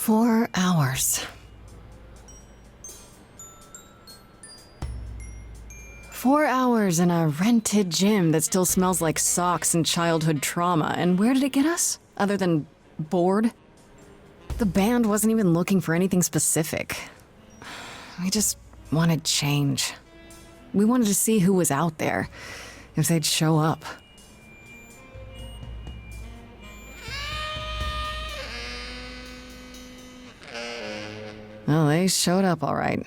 4 hours. 4 hours in a rented gym that still smells like socks and childhood trauma, and where did it get us? Other than bored? The band wasn't even looking for anything specific. We just wanted change. We wanted to see who was out there, if they'd show up. Well, they showed up all right.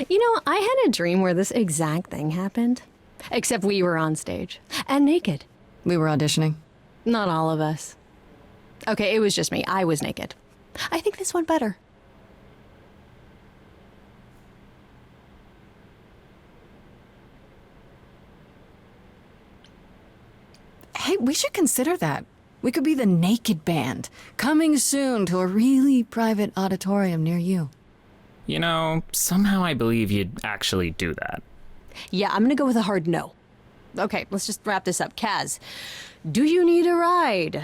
You know, I had a dream where this exact thing happened. Except we were on stage. And naked. We were auditioning. Not all of us. Okay, it was just me. I was naked. I think this went better. Hey, we should consider that. We could be the Naked Band, coming soon to a really private auditorium near you. You know, somehow I believe you'd actually do that. Yeah, I'm gonna go with a hard no. Okay, let's just wrap this up. Kaz, do you need a ride?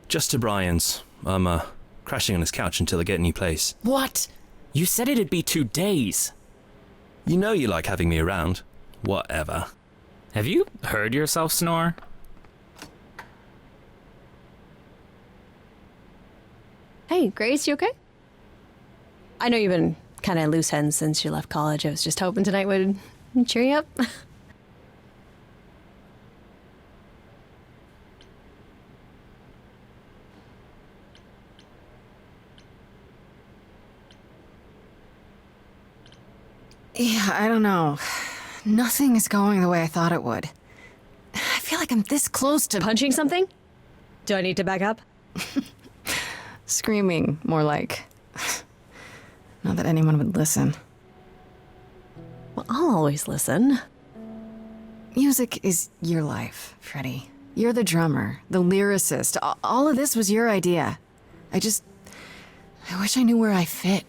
Just to Brian's. I'm, crashing on his couch until I get a new place. What? You said it'd be 2 days. You know you like having me around. Whatever. Have you heard yourself snore? Hey, Grace, you okay? I know you've been kind of loose ends since you left college. I was just hoping tonight would cheer you up. Yeah, I don't know. Nothing is going the way I thought it would. I feel like I'm this close to Punching something? Do I need to back up? screaming, more like. Not that anyone would listen. Well, I'll always listen. Music is your life, Freddie. You're the drummer, the lyricist. All of this was your idea. I wish I knew where I fit.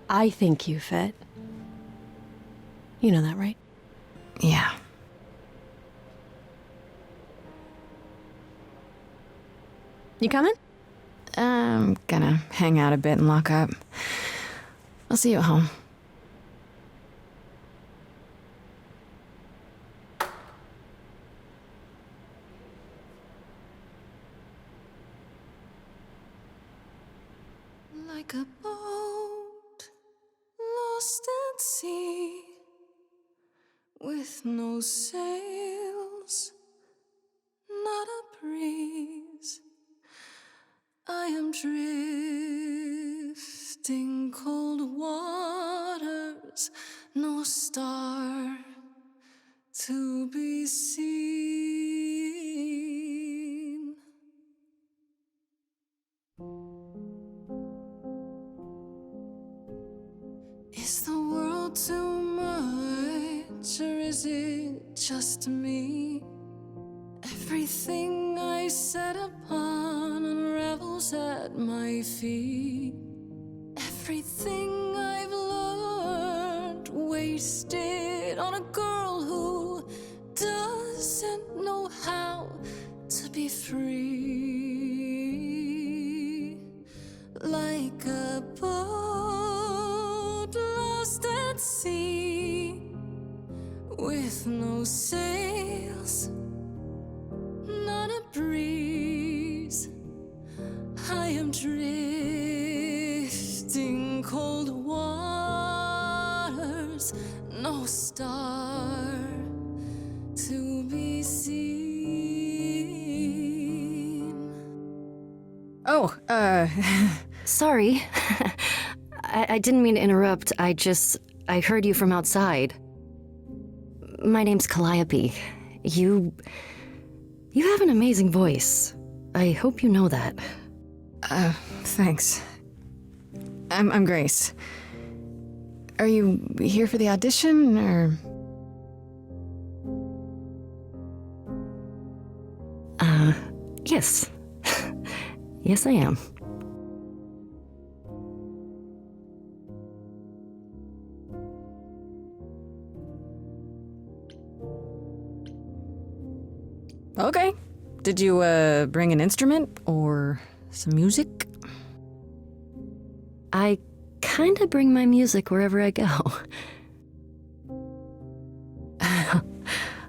I think you fit. You know that, right? Yeah. You coming? I'm gonna hang out a bit and lock up. I'll see you at home. Like a boat lost at sea, with no sails, not a breeze. I am drifting cold waters, no star to be seen. Is the world too much, or is it just me? Everything I set upon unravels at my feet. Everything I've learned wasted on a girl who doesn't know how to be free. Like a boat lost at sea, with no sails, not a breeze. I am drifting cold waters, no star to be seen. Oh, Sorry. I didn't mean to interrupt. I heard you from outside. My name's Calliope. You have an amazing voice. I hope you know that. Thanks. I'm Grace. Are you here for the audition, or? Yes. Yes, I am. Okay. Did you, bring an instrument or some music? I kinda bring my music wherever I go.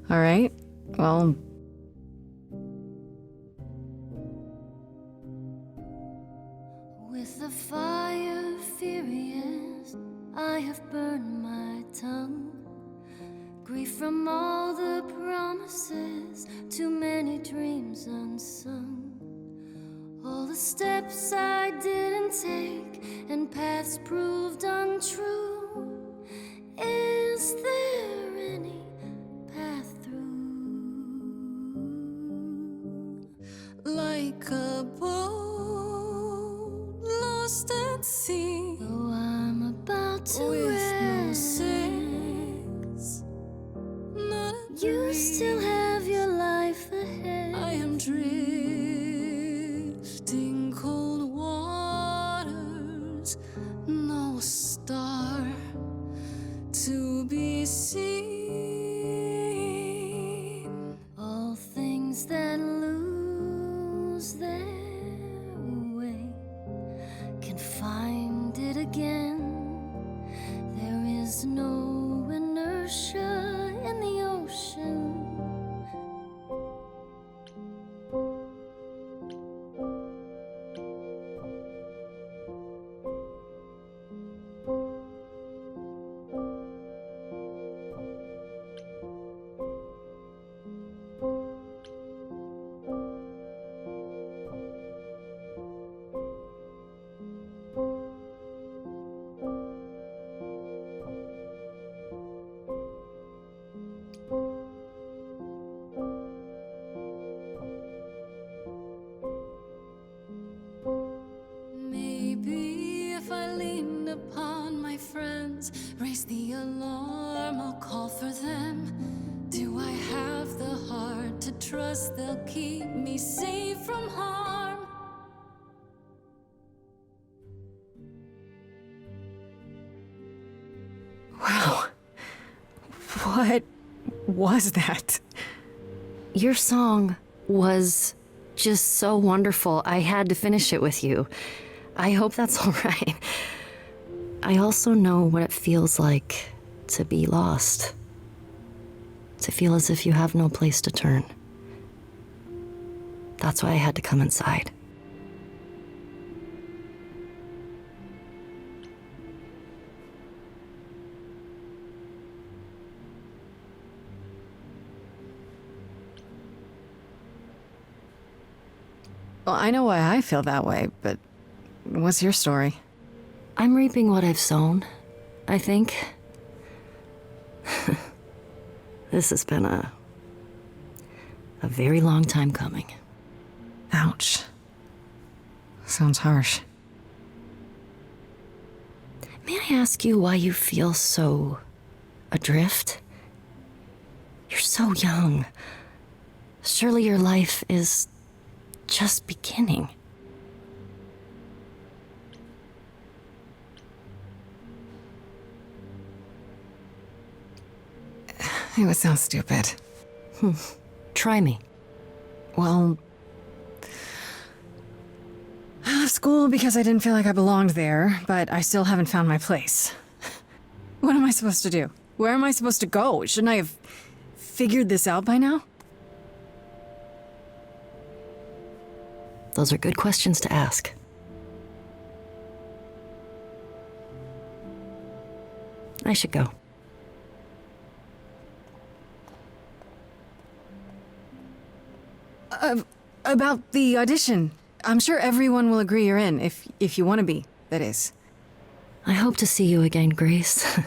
All right. Well, With the fire furious, I have burned my tongue. Grief from all the promises, too many dreams unsung. All the steps I didn't take and paths proved untrue. Is there any path through? Like a boat lost at sea, though I'm about to with no sails, not a you breeze. Still have your life ahead. I am drifting cold waters, no star to be seen. All things that lose their way can find it again. There is no inertia in the ocean. Maybe if I leaned upon my friends, raise the alarm, I'll call for them. Do I have the heart to trust they'll keep me safe from harm? wow. What was that? Your song was just so wonderful. I had to finish it with you. I hope that's all right. I also know what it feels like to be lost. To feel as if you have no place to turn. That's why I had to come inside. Well, I know why I feel that way, but what's your story? I'm reaping what I've sown, I think. This has been a very long time coming. Ouch. Sounds harsh. May I ask you why you feel so adrift? You're so young. Surely your life is just beginning. It would sound stupid. Try me. Well, I left school because I didn't feel like I belonged there, but I still haven't found my place. What am I supposed to do? Where am I supposed to go? Shouldn't I have figured this out by now? Those are good questions to ask. I should go. About the audition. I'm sure everyone will agree you're in, if you want to be, that is. I hope to see you again, Grace.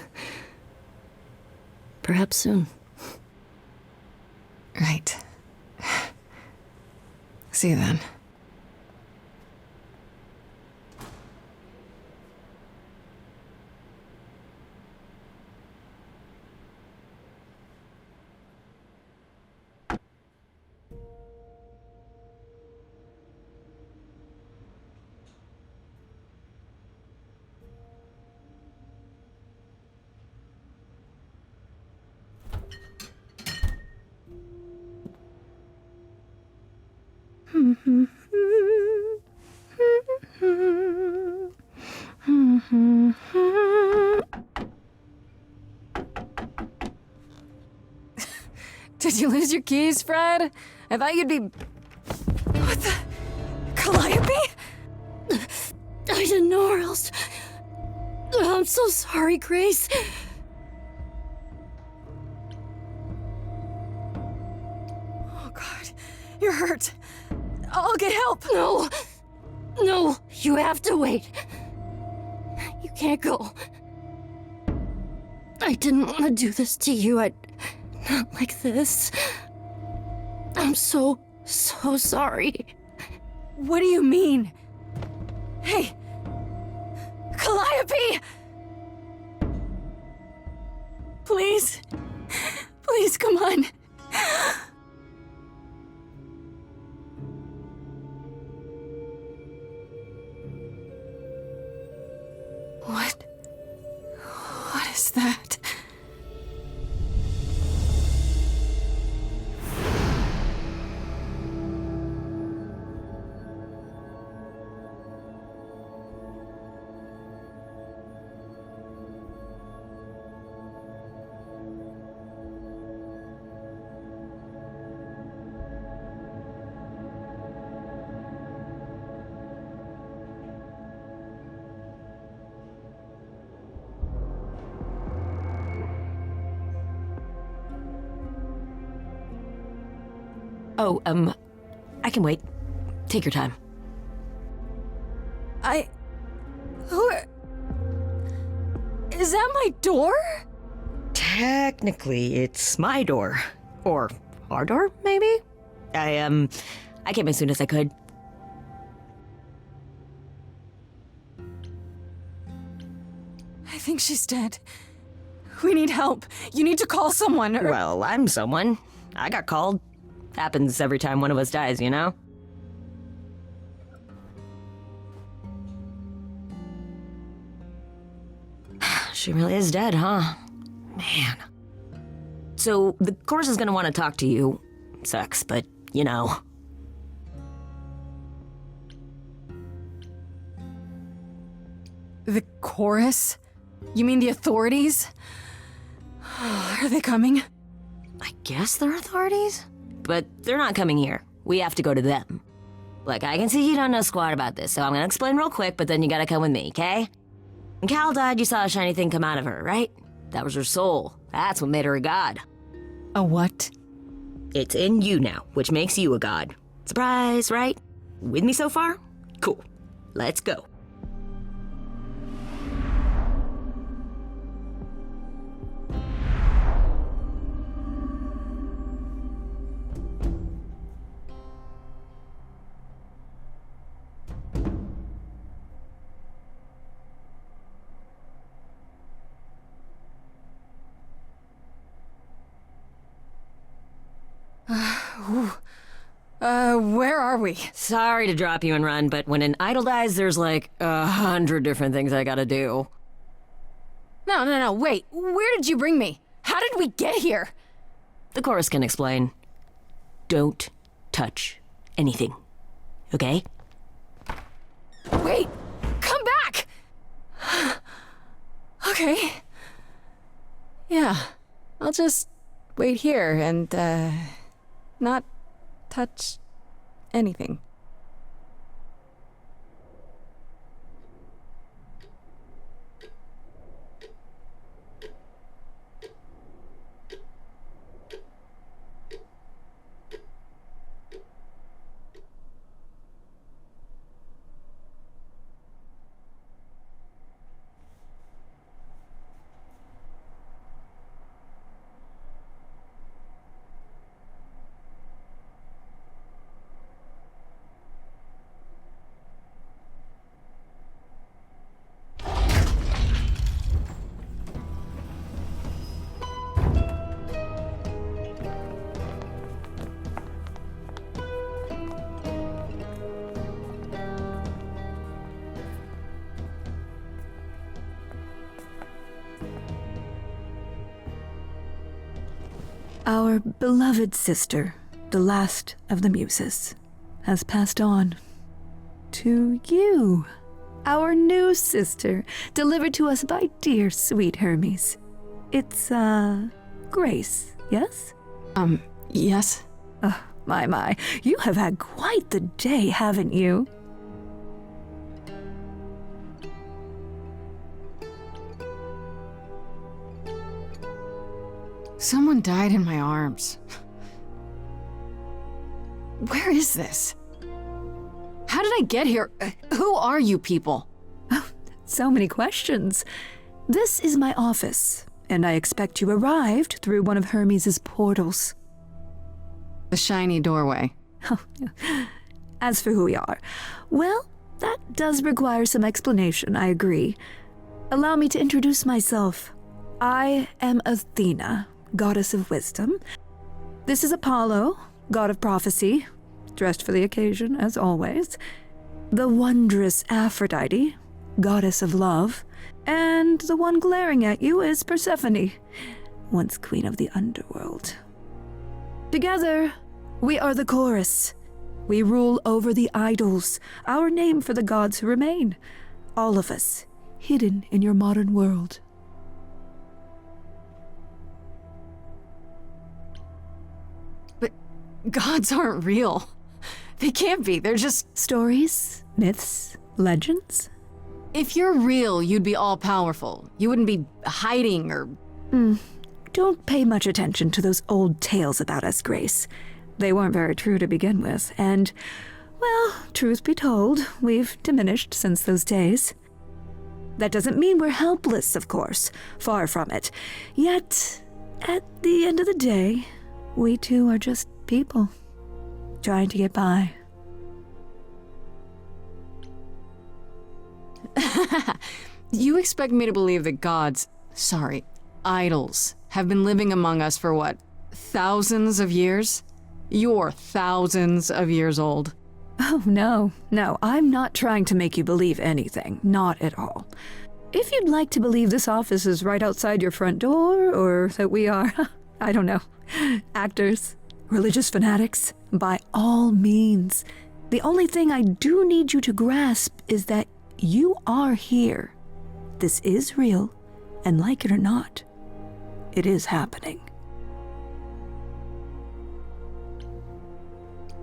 Perhaps soon. Right. See you then. Did you lose your keys, Fred? I thought you'd be... What the... Calliope? I didn't know where else. I'm so sorry, Grace. Oh, God. You're hurt. I'll get help. No. No, you have to wait. You can't go. I didn't want to do this to you. Not like this. I'm so sorry. What do you mean? Hey! Calliope! Please? Please, come on. What is that? Oh, I can wait. Take your time. Is that my door? Technically, it's my door. Or our door, maybe? I came as soon as I could. I think she's dead. We need help. You need to call someone or... Well, I'm someone. I got called. Happens every time one of us dies, you know? She really is dead, huh? Man. So, the chorus is gonna want to talk to you. Sucks, but, you know. The chorus? You mean the authorities? Are they coming? I guess they're authorities? But they're not coming here. We have to go to them. Look, I can see you don't know squat about this, so I'm gonna explain real quick, but then you gotta come with me, okay? When Cal died, you saw a shiny thing come out of her, right? That was her soul. That's what made her a god. A what? It's in you now, which makes you a god. Surprise, right? With me so far? Cool. Let's go. Where are we? Sorry to drop you and run, but when an idol dies, there's like 100 different things I gotta do. No, wait. Where did you bring me? How did we get here? The chorus can explain. Don't touch anything. Okay? Wait! Come back! Okay. Yeah, I'll just wait here and, not touch anything. Our beloved sister, the last of the Muses. has passed on to you, our new sister, delivered to us by dear sweet Hermes. It's, Grace, yes? Yes? Oh, my. You have had quite the day, haven't you? Someone died in my arms. Where is this? How did I get here? Who are you people? Oh, so many questions. This is my office, and I expect you arrived through one of Hermes' portals. The shiny doorway. As for who we are, well, that does require some explanation, I agree. Allow me to introduce myself. I am Athena, goddess of wisdom. This is Apollo, god of prophecy, dressed for the occasion, as always. The wondrous Aphrodite, goddess of love. And the one glaring at you is Persephone, once queen of the underworld. Together, we are the chorus. We rule over the idols, our name for the gods who remain. All of us, hidden in your modern world. But gods aren't real. They can't be. They're just... Stories, myths, legends. If you're real, you'd be all-powerful. You wouldn't be hiding or... Don't pay much attention to those old tales about us, Grace. They weren't very true to begin with, and, well, truth be told, we've diminished since those days. That doesn't mean we're helpless, of course. Far from it. Yet, at the end of the day, we too are just people, trying to get by. You expect me to believe that gods, idols, have been living among us for what, thousands of years? You're thousands of years old. Oh, no, I'm not trying to make you believe anything, not at all. If you'd like to believe this office is right outside your front door, or that we are, I don't know, actors, religious fanatics, by all means. The only thing I do need you to grasp is that you are here. This is real, and like it or not, it is happening.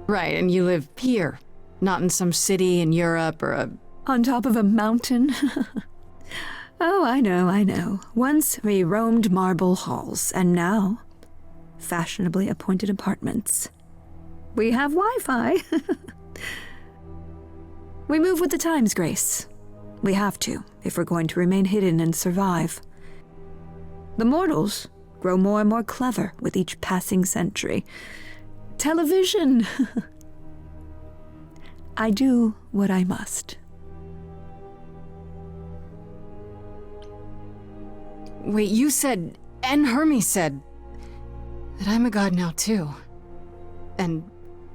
Right, and you live here, not in some city in Europe or On top of a mountain? Oh, I know. Once we roamed marble halls, and now, fashionably appointed apartments. We have Wi-Fi. We move with the times, Grace. We have to, if we're going to remain hidden and survive. The mortals grow more and more clever with each passing century. Television! I do what I must. Wait, you said, and Hermes said, that I'm a god now too. And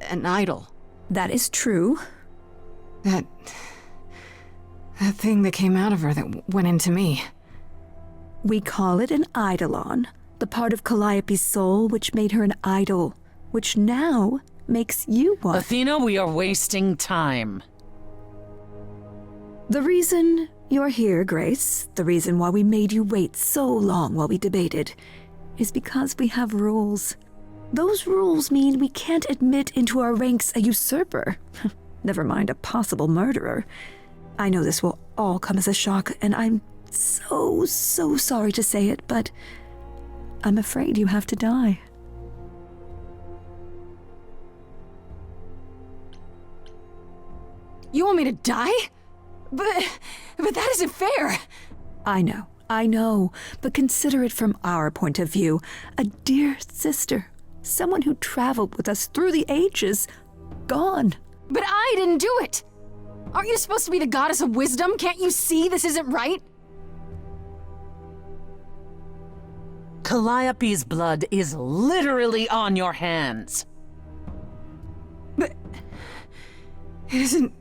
an idol. That is true. That thing that came out of her that went into me. We call it an eidolon, the part of Calliope's soul which made her an idol, which now makes you one. Athena, we are wasting time. The reason you're here, Grace, the reason why we made you wait so long while we debated, is because we have rules. Those rules mean we can't admit into our ranks a usurper, never mind a possible murderer. I know this will all come as a shock, and I'm so sorry to say it, but I'm afraid you have to die. You want me to die? But that isn't fair. I know, but consider it from our point of view. A dear sister, someone who traveled with us through the ages, gone. But I didn't do it. Aren't you supposed to be the goddess of wisdom? Can't you see this isn't right? Calliope's blood is literally on your hands. But it isn't...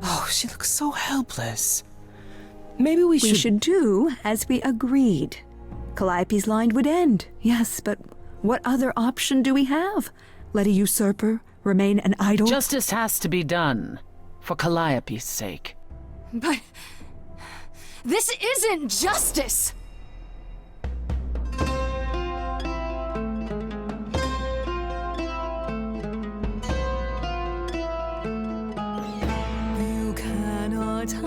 Oh, she looks so helpless. Maybe we We should do as we agreed. Calliope's line would end, yes, but what other option do we have? Let a usurper Remain an idol? Justice has to be done, for Calliope's sake. But this isn't justice! You cannot hide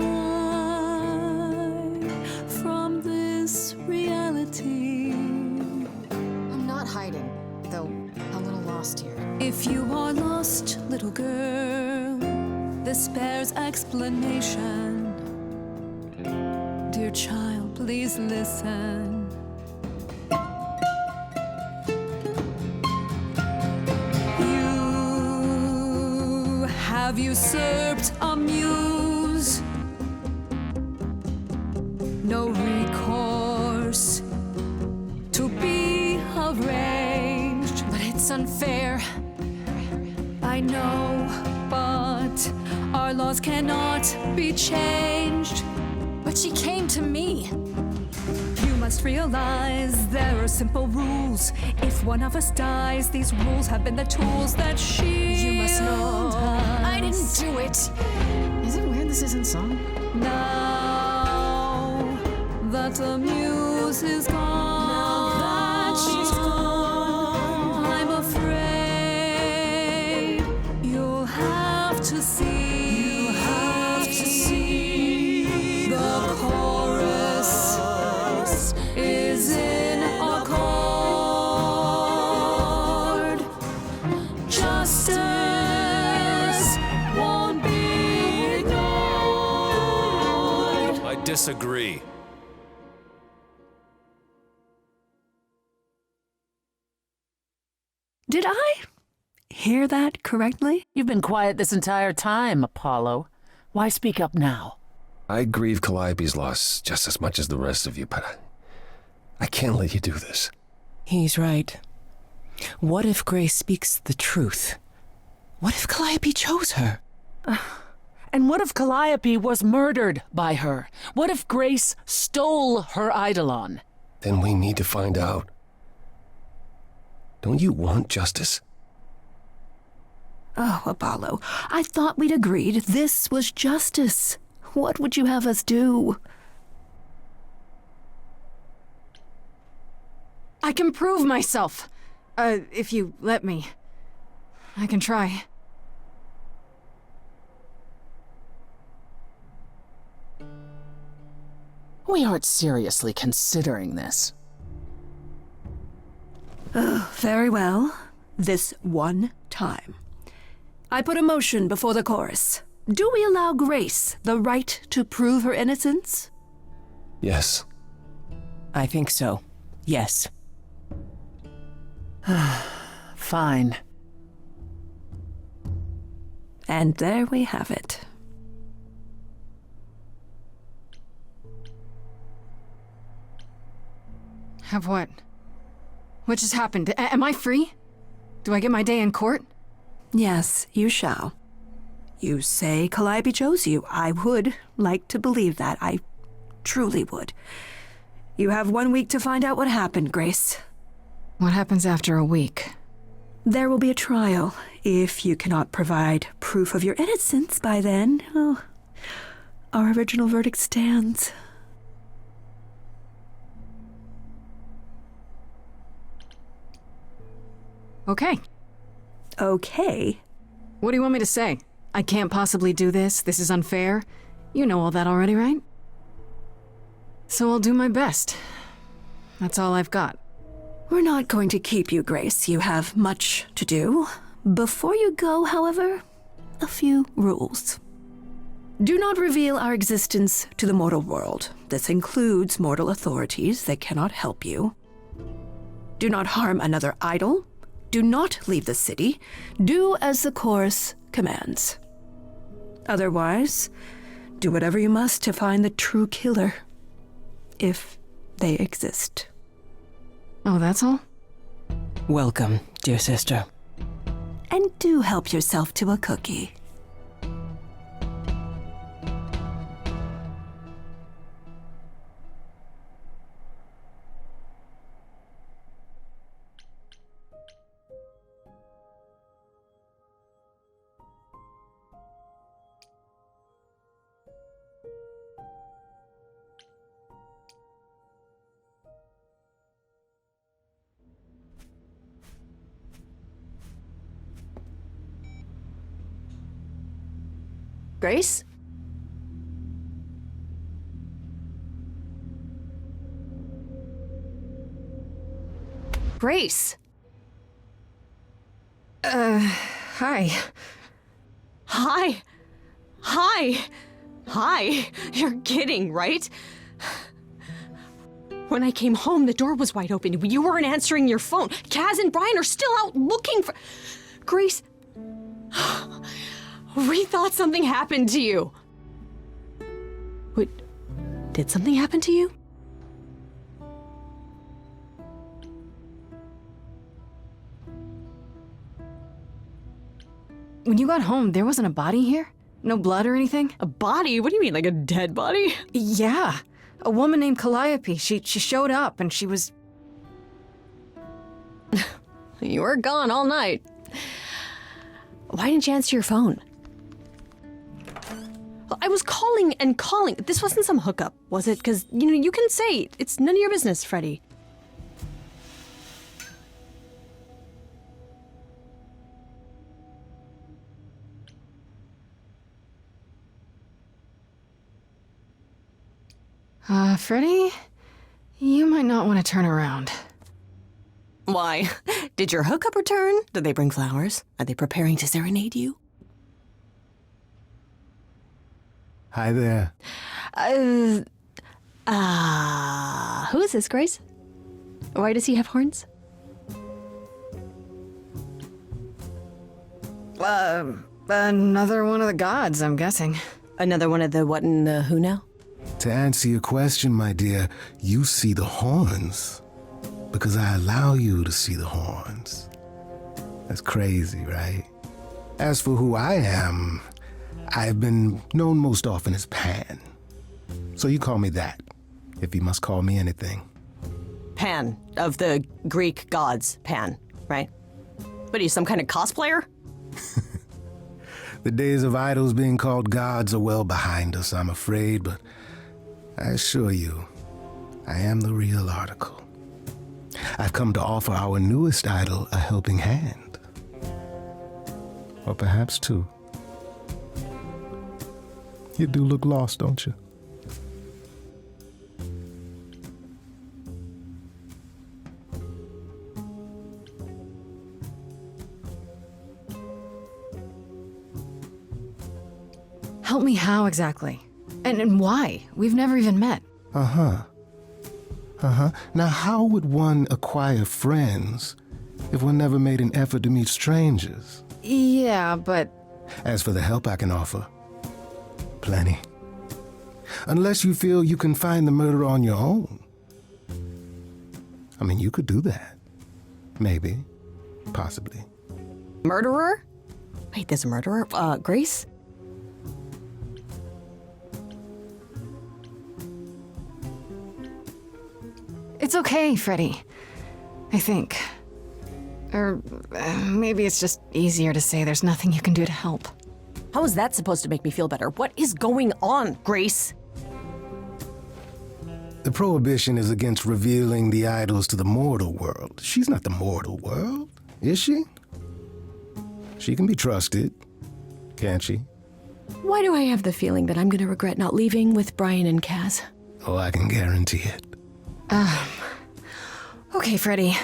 from this reality. I'm not hiding, though a little lost here. If you are lost, little girl, this bears explanation. Dear child, please listen. You have usurped a muse. No recourse to be arranged. But it's unfair. I know, but our laws cannot be changed. But she came to me. You must realize there are simple rules. If one of us dies, these rules have been the tools that shield You must know I didn't us. do it. Is it weird this isn't song? Now that the muse is gone, I'm afraid you'll have to see. The chorus is in accord. Justice won't be ignored. I disagree. Did I hear that correctly? You've been quiet this entire time, Apollo. Why speak up now? I grieve Calliope's loss just as much as the rest of you, but I can't let you do this. He's right. What if Grace speaks the truth? What if Calliope chose her? And what if Calliope was murdered by her? What if Grace stole her eidolon? Then we need to find out. Don't you want justice? Oh, Apollo, I thought we'd agreed this was justice. What would you have us do? I can prove myself. If you let me. I can try. We aren't seriously considering this. Very well. This one time. I put a motion before the chorus. Do we allow Grace the right to prove her innocence? Yes. I think so. Yes. Fine. And there we have it. Have what? What just happened? Am I free? Do I get my day in court? Yes, you shall. You say Calliope chose you. I would like to believe that. I truly would. You have 1 week to find out what happened, Grace. What happens after a week? There will be a trial. If you cannot provide proof of your innocence by then, oh, our original verdict stands. Okay. Okay. What do you want me to say? I can't possibly do this. This is unfair. You know all that already, right? So I'll do my best. That's all I've got. We're not going to keep you, Grace. You have much to do. Before you go, however, a few rules. Do not reveal our existence to the mortal world. This includes mortal authorities. They cannot help you. Do not harm another idol. Do not leave the city. Do as the chorus commands. Otherwise, do whatever you must to find the true killer, if they exist. Oh, that's all? Welcome, dear sister. And do help yourself to a cookie. Grace? Grace! Hi. Hi! Hi! Hi! You're kidding, right? When I came home, the door was wide open. You weren't answering your phone. Kaz and Brian are still out looking for... Grace... We thought something happened to you. Wait, did something happen to you? When you got home, there wasn't a body here? No blood or anything? A body? What do you mean, like a dead body? Yeah. A woman named Calliope. She showed up and she was... You were gone all night. Why didn't you answer your phone? I was calling and calling. This wasn't some hookup, was it? Because, you can say it's none of your business, Freddie. Freddie? You might not want to turn around. Why? Did your hookup return? Did they bring flowers? Are they preparing to serenade you? Hi there. Who is this, Grace? Why does he have horns? Another one of the gods, I'm guessing. Another one of the what and the who now? To answer your question, my dear, you see the horns because I allow you to see the horns. That's crazy, right? As for who I am, I've been known most often as Pan. So you call me that, if you must call me anything. Pan, of the Greek gods, Pan, right? What are you, some kind of cosplayer? The days of idols being called gods are well behind us, I'm afraid, but I assure you, I am the real article. I've come to offer our newest idol a helping hand. Or perhaps two. You do look lost, don't you? Help me how exactly? And why? We've never even met. Now, how would one acquire friends if one never made an effort to meet strangers? Yeah, but... As for the help I can offer, plenty. Unless you feel you can find the murderer on your own. I mean, you could do that. Maybe. Possibly. Murderer? Wait, there's a murderer? Grace? It's okay, Freddie. I think. Or maybe it's just easier to say there's nothing you can do to help. How is that supposed to make me feel better? What is going on, Grace? The prohibition is against revealing the idols to the mortal world. She's not the mortal world, is she? She can be trusted, can't she? Why do I have the feeling that I'm going to regret not leaving with Brian and Kaz? Oh, I can guarantee it. Okay, Freddie.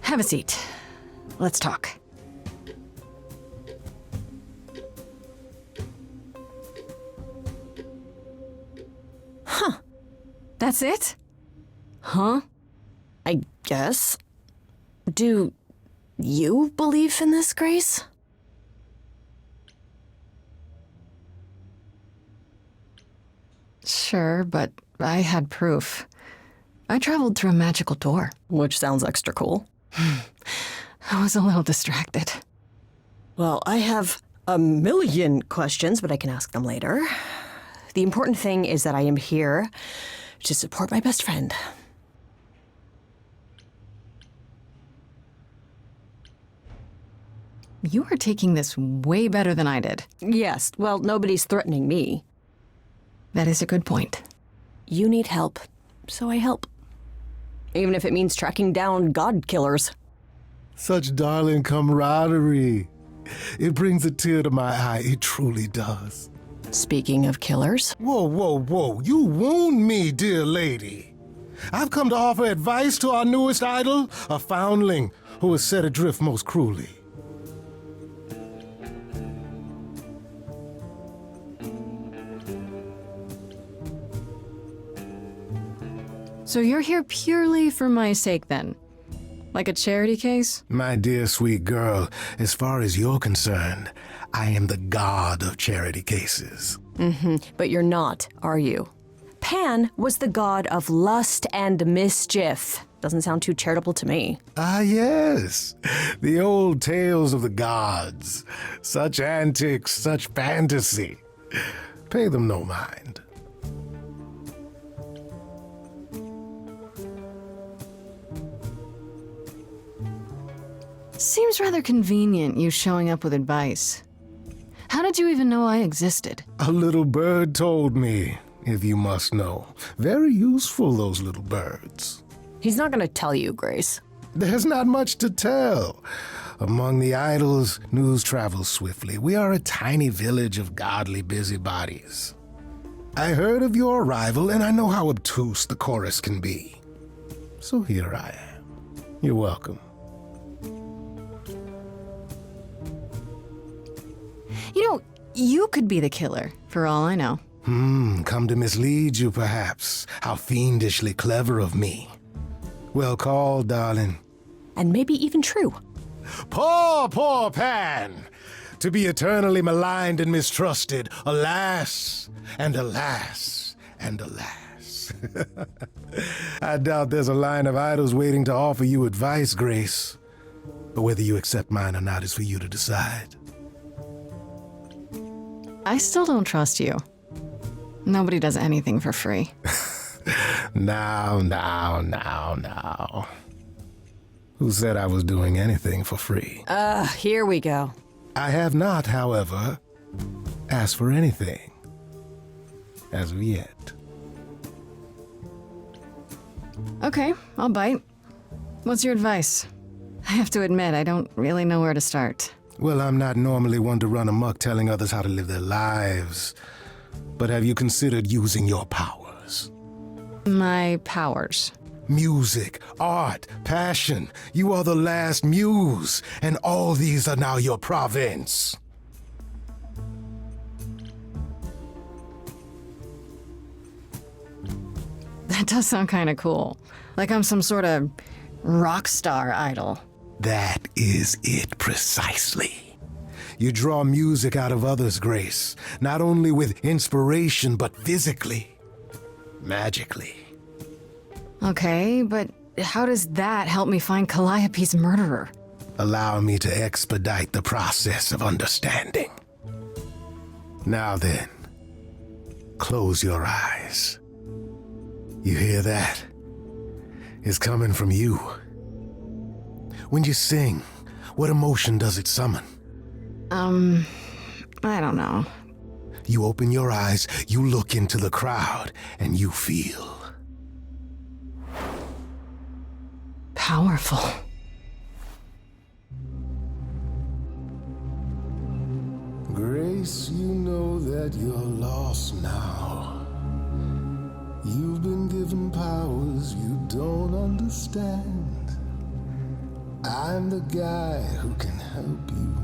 Have a seat. Let's talk. Huh. That's it? Huh? I guess. Do you believe in this, Grace? Sure, but I had proof. I traveled through a magical door. Which sounds extra cool. I was a little distracted. Well, I have a million questions, but I can ask them later. The important thing is that I am here to support my best friend. You are taking this way better than I did. Yes, well, nobody's threatening me. That is a good point. You need help, so I help. Even if it means tracking down god killers. Such darling camaraderie. It brings a tear to my eye, it truly does. Speaking of killers. Whoa, whoa, whoa. You wound me, dear lady. I've come to offer advice to our newest idol, a foundling who was set adrift most cruelly. So you're here purely for my sake then? Like a charity case? My dear sweet girl, as far as you're concerned, I am the god of charity cases. But you're not, are you? Pan was the god of lust and mischief. Doesn't sound too charitable to me. Ah, yes. The old tales of the gods. Such antics, such fantasy. Pay them no mind. Seems rather convenient, you showing up with advice. How did you even know I existed? A little bird told me, if you must know. Very useful, those little birds. He's not gonna tell you, Grace. There's not much to tell. Among the idols, news travels swiftly. We are a tiny village of godly busybodies. I heard of your arrival, and I know how obtuse the chorus can be. So here I am. You're welcome. You know, you could be the killer, for all I know. Come to mislead you, perhaps. How fiendishly clever of me. Well called, darling. And maybe even true. Poor, poor Pan! To be eternally maligned and mistrusted. Alas, and alas, and alas. I doubt there's a line of idols waiting to offer you advice, Grace. But whether you accept mine or not is for you to decide. I still don't trust you. Nobody does anything for free. Now. Who said I was doing anything for free? Here we go. I have not, however, asked for anything. As of yet. Okay, I'll bite. What's your advice? I have to admit, I don't really know where to start. Well, I'm not normally one to run amok telling others how to live their lives. But have you considered using your powers? My powers? Music, art, passion. You are the last muse, and all these are now your province. That does sound kind of cool. Like I'm some sort of rock star idol. That is it precisely. You draw music out of others, Grace, not only with inspiration, but physically, magically. Okay, but how does that help me find Calliope's murderer? Allow me to expedite the process of understanding. Now then, close your eyes. You hear that? It's coming from you. When you sing, what emotion does it summon? I don't know. You open your eyes, you look into the crowd, and you feel powerful. Grace, you know that you're lost now. You've been given powers you don't understand. I'm the guy who can help you.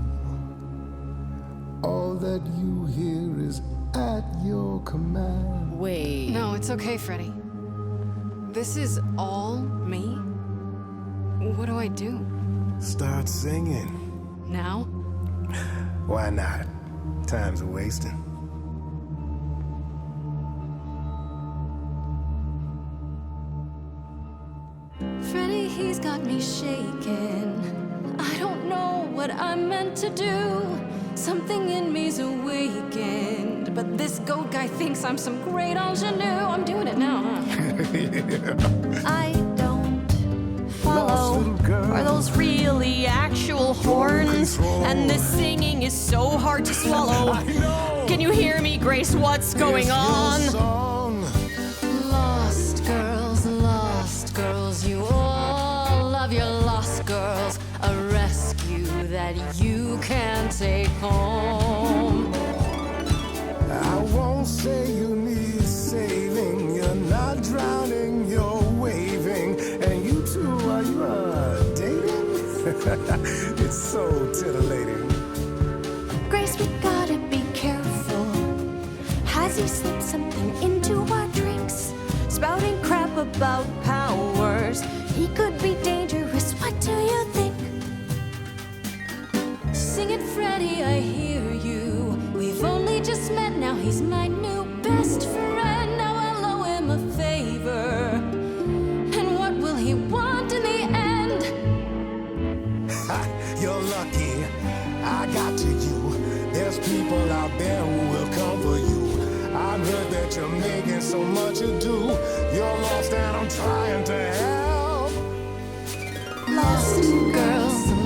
All that you hear is at your command. Wait. No, it's okay, Freddy. This is all me? What do I do? Start singing. Now? Why not? Time's a wasting. Freddy, he's got me shaking. I don't know what I'm meant to do. Something in me's awakened. But this goat guy thinks I'm some great ingenue. I'm doing it now, huh? I don't follow. Are those really actual horns? And this singing is so hard to swallow. Can you hear me, Grace? What's going on? Lost girls, you all love your lost girls. A rescue that you can take home. I say you need saving. You're not drowning, you're waving. And you two, are you dating? It's so titillating. Grace, we gotta be careful. Has he slipped something into our drinks? Spouting crap about powers. He could be dangerous, what do you think? Sing it, Freddy, I hear you. We've only just met, now he's my new best friend. Now I'll owe him a favor. And what will he want in the end? Ha, you're lucky I got to you. There's people out there who will come for you. I've heard that you're making so much ado. You're lost and I'm trying to help.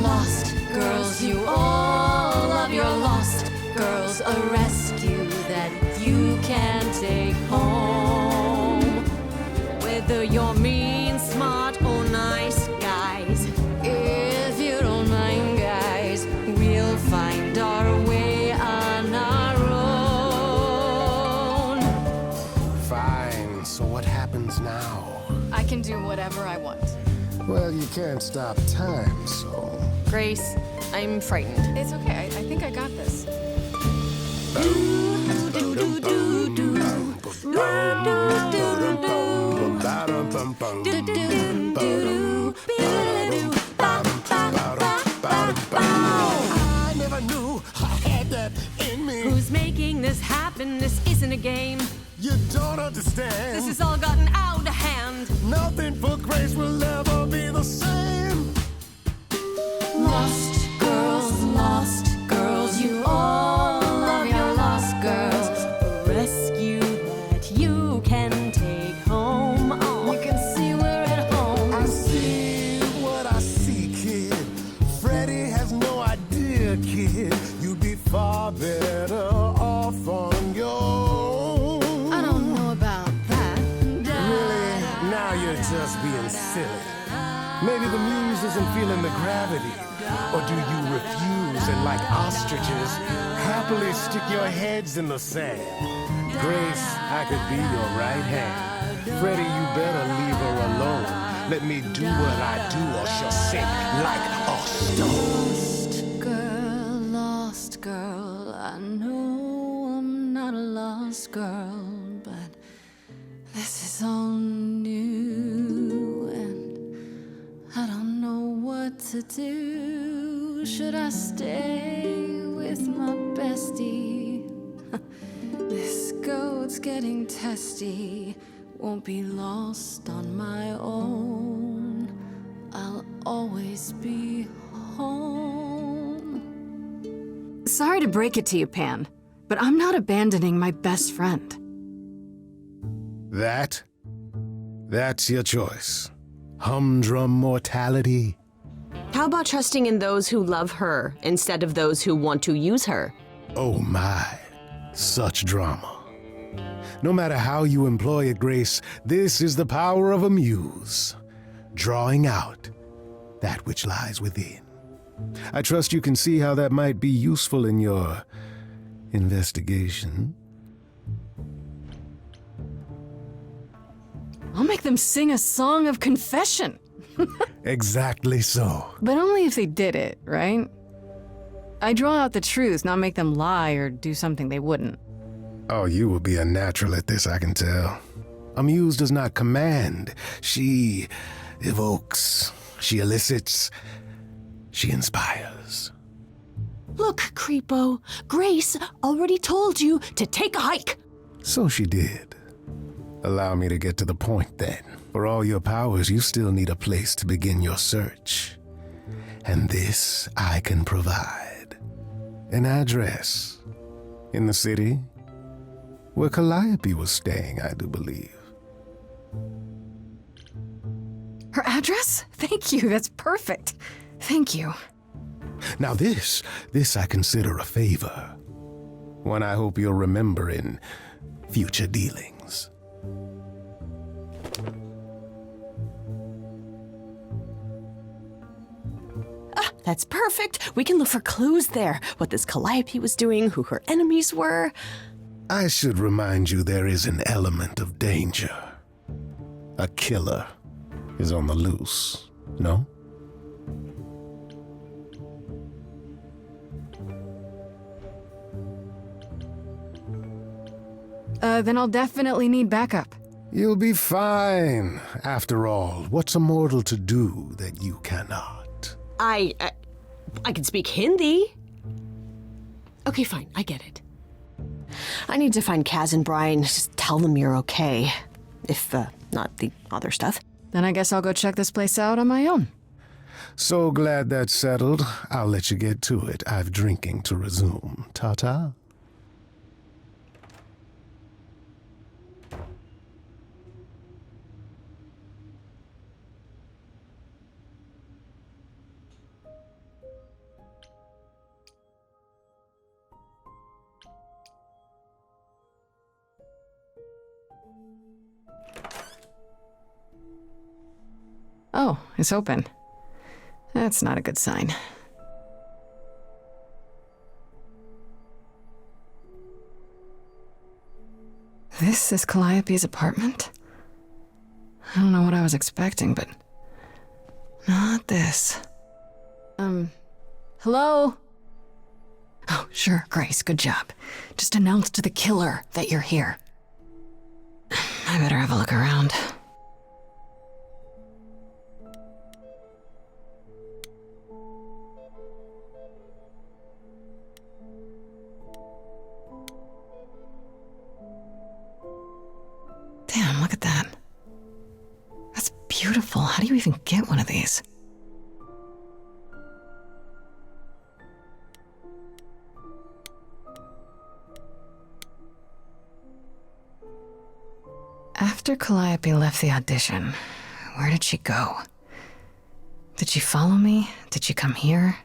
Lost girls, you all love your lost girls. A rescue that you can take home. Whether you're mean, smart, or nice, guys. If you don't mind, guys, we'll find our way on our own. Fine, so what happens now? I can do whatever I want. Well, you can't stop time, so... Grace, I'm frightened. It's okay. I think I got this. I never knew I had that in me. Who's making this happen? This isn't a game. You don't understand. This has all gotten out of hand. Nothing for Grace will ever be the same. Lost girls, you all love your lost girls. A rescue that you can take home. Oh. You can see we're at home. I see what I see, kid. Freddy has no idea, kid. You'd be far better off on your own. I don't know about that. Really? Now you're just being silly. Maybe the muse isn't feeling the gravity. Or do you refuse and, like ostriches, happily stick your heads in the sand? Grace, I could be your right hand. Freddy, you better leave her alone. Let me do what I do or she'll sink like a stone. Lost girl, I know I'm not a lost girl, but this is all new and I don't know what to do. Should I stay with my bestie? This goat's getting testy. Won't be lost on my own. I'll always be home. Sorry to break it to you, Pan, but I'm not abandoning my best friend. That's your choice. Humdrum mortality. How about trusting in those who love her instead of those who want to use her? Oh my, such drama. No matter how you employ it, Grace, this is the power of a muse, drawing out that which lies within. I trust you can see how that might be useful in your investigation. I'll make them sing a song of confession. Exactly so. But only if they did it, right? I draw out the truth, not make them lie or do something they wouldn't. Oh, you will be a natural at this, I can tell. A muse does not command. She evokes. She elicits. She inspires. Look, Creepo, Grace already told you to take a hike. So she did. Allow me to get to the point then. For all your powers, you still need a place to begin your search. And this I can provide. An address. In the city, where Calliope was staying, I do believe. Her address? Thank you, that's perfect. Thank you. Now this I consider a favor. One I hope you'll remember in future dealings. That's perfect. We can look for clues there. What this Calliope was doing, who her enemies were. I should remind you there is an element of danger. A killer is on the loose, no? Then I'll definitely need backup. You'll be fine. After all, what's a mortal to do that you cannot? I can speak Hindi. Okay, fine, I get it. I need to find Kaz and Brian. Just tell them you're okay. If, not the other stuff. Then I guess I'll go check this place out on my own. So glad that's settled. I'll let you get to it. I've drinking to resume. Ta-ta. Oh, it's open. That's not a good sign. This is Calliope's apartment? I don't know what I was expecting, but not this. Hello? Oh, sure, Grace, good job. Just announce to the killer that you're here. I better have a look around. Damn, look at that. That's beautiful. How do you even get one of these? After Calliope left the audition, where did she go? Did she follow me? Did she come here?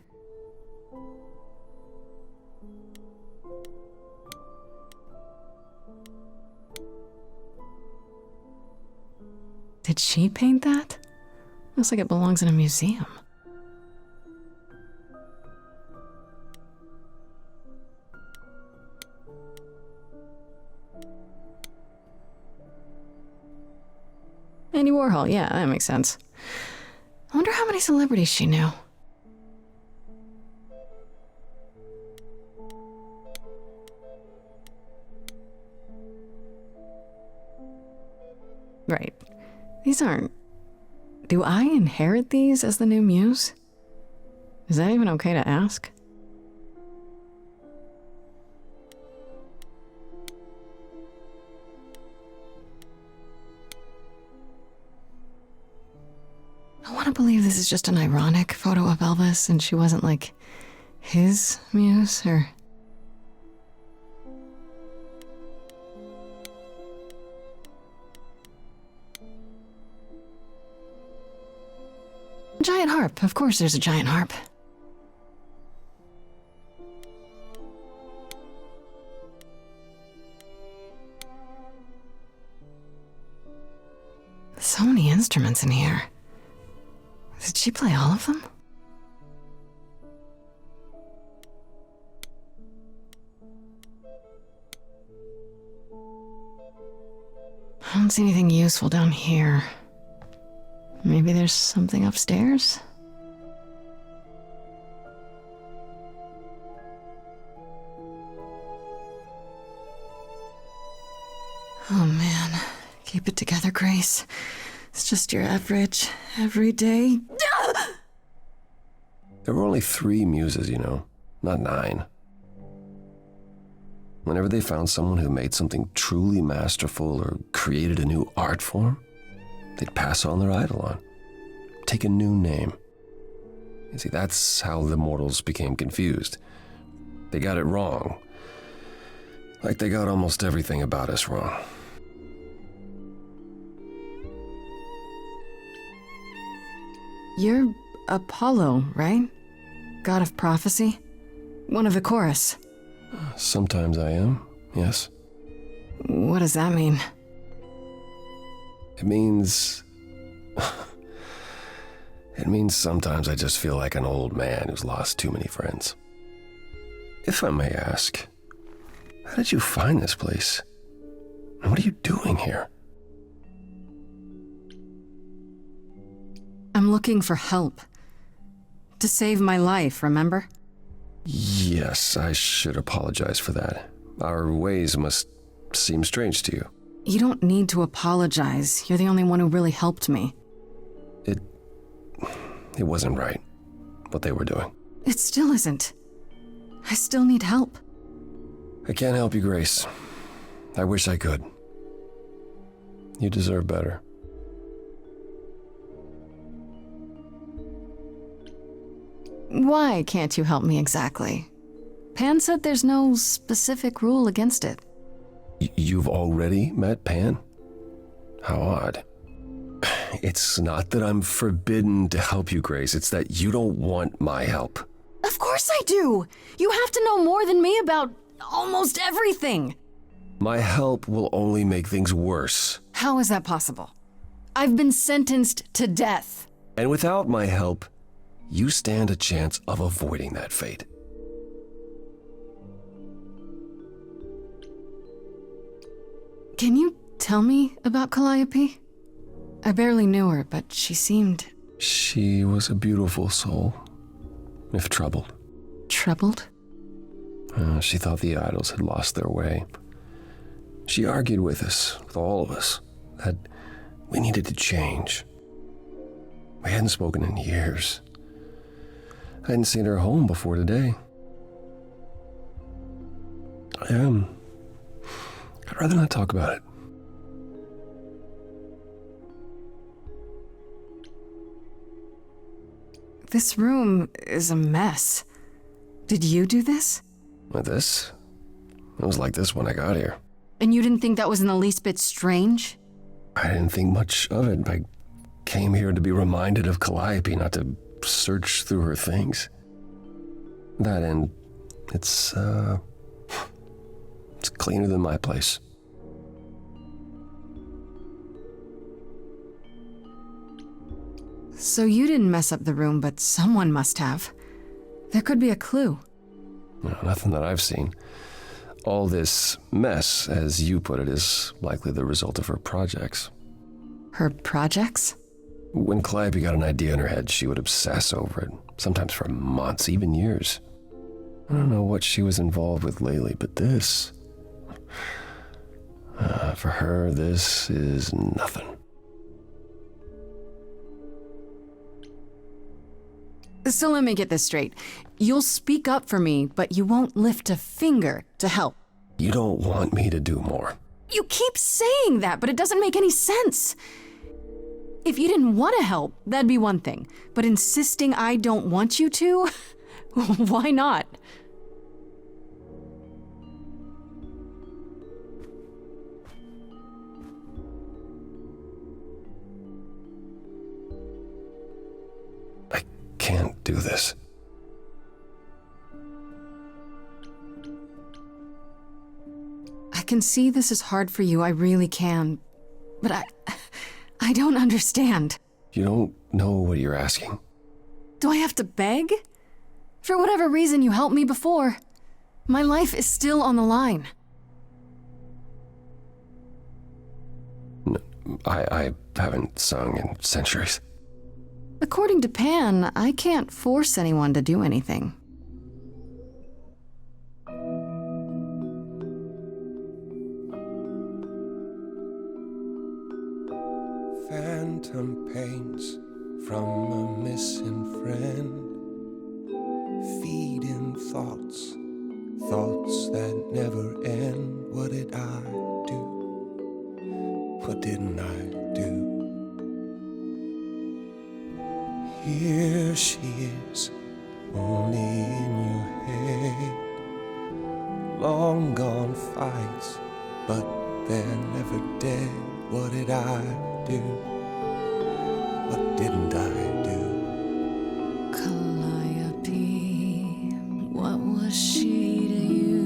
Did she paint that? Looks like it belongs in a museum. Andy Warhol, yeah, that makes sense. I wonder how many celebrities she knew. Right. These aren't... Do I inherit these as the new muse? Is that even okay to ask? I want to believe this is just an ironic photo of Elvis and she wasn't like his muse or... Giant harp. Of course there's a giant harp. So many instruments in here. Did she play all of them? I don't see anything useful down here. Maybe there's something upstairs? Oh man, keep it together, Grace. It's just your average, everyday... There were only 3 muses, you know, not 9. Whenever they found someone who made something truly masterful or created a new art form, they'd pass on their idol on, take a new name. You see, that's how the mortals became confused. They got it wrong. Like they got almost everything about us wrong. You're Apollo, right? God of prophecy? One of the chorus. Sometimes I am, yes. What does that mean? It means... It means sometimes I just feel like an old man who's lost too many friends. If I may ask, How did you find this place? And what are you doing here? I'm looking for help. To save my life, remember? Yes, I should apologize for that. Our ways must seem strange to you. You don't need to apologize. You're the only one who really helped me. It wasn't right, what they were doing. It still isn't. I still need help. I can't help you, Grace. I wish I could. You deserve better. Why can't you help me exactly? Pan said there's no specific rule against it. You've already met Pan? How odd. It's not that I'm forbidden to help you, Grace. It's that you don't want my help. Of course I do! You have to know more than me about almost everything! My help will only make things worse. How is that possible? I've been sentenced to death. And without my help, you stand a chance of avoiding that fate. Can you tell me about Calliope? I barely knew her, but she seemed... She was a beautiful soul, if troubled. Troubled? She thought the idols had lost their way. She argued with us, with all of us, that we needed to change. We hadn't spoken in years. I hadn't seen her home before today. I'd rather not talk about it. This room is a mess. Did you do this? With this? It was like this when I got here. And you didn't think that was in the least bit strange? I didn't think much of it. I came here to be reminded of Calliope, not to search through her things. That and it's cleaner than my place. So you didn't mess up the room, but someone must have. There could be a clue. No, nothing that I've seen. All this mess, as you put it, is likely the result of her projects. Her projects? When Calliope got an idea in her head, she would obsess over it, sometimes for months, even years. I don't know what she was involved with lately, but this... for her, this is nothing. So let me get this straight. You'll speak up for me, but you won't lift a finger to help. You don't want me to do more. You keep saying that, but it doesn't make any sense. If you didn't want to help, that'd be one thing. But insisting I don't want you to? Why not? I can't do this. I can see this is hard for you, I really can. But I don't understand. You don't know what you're asking. Do I have to beg? For whatever reason you helped me before. My life is still on the line. No, I haven't sung in centuries. According to Pan, I can't force anyone to do anything. Phantom pains from a missing friend, feeding thoughts, thoughts that never end. What did I do? What didn't I do? Here she is, only in your head. Long gone fights, but they're never dead. What did I do? What didn't I do? Calliope, what was she to you?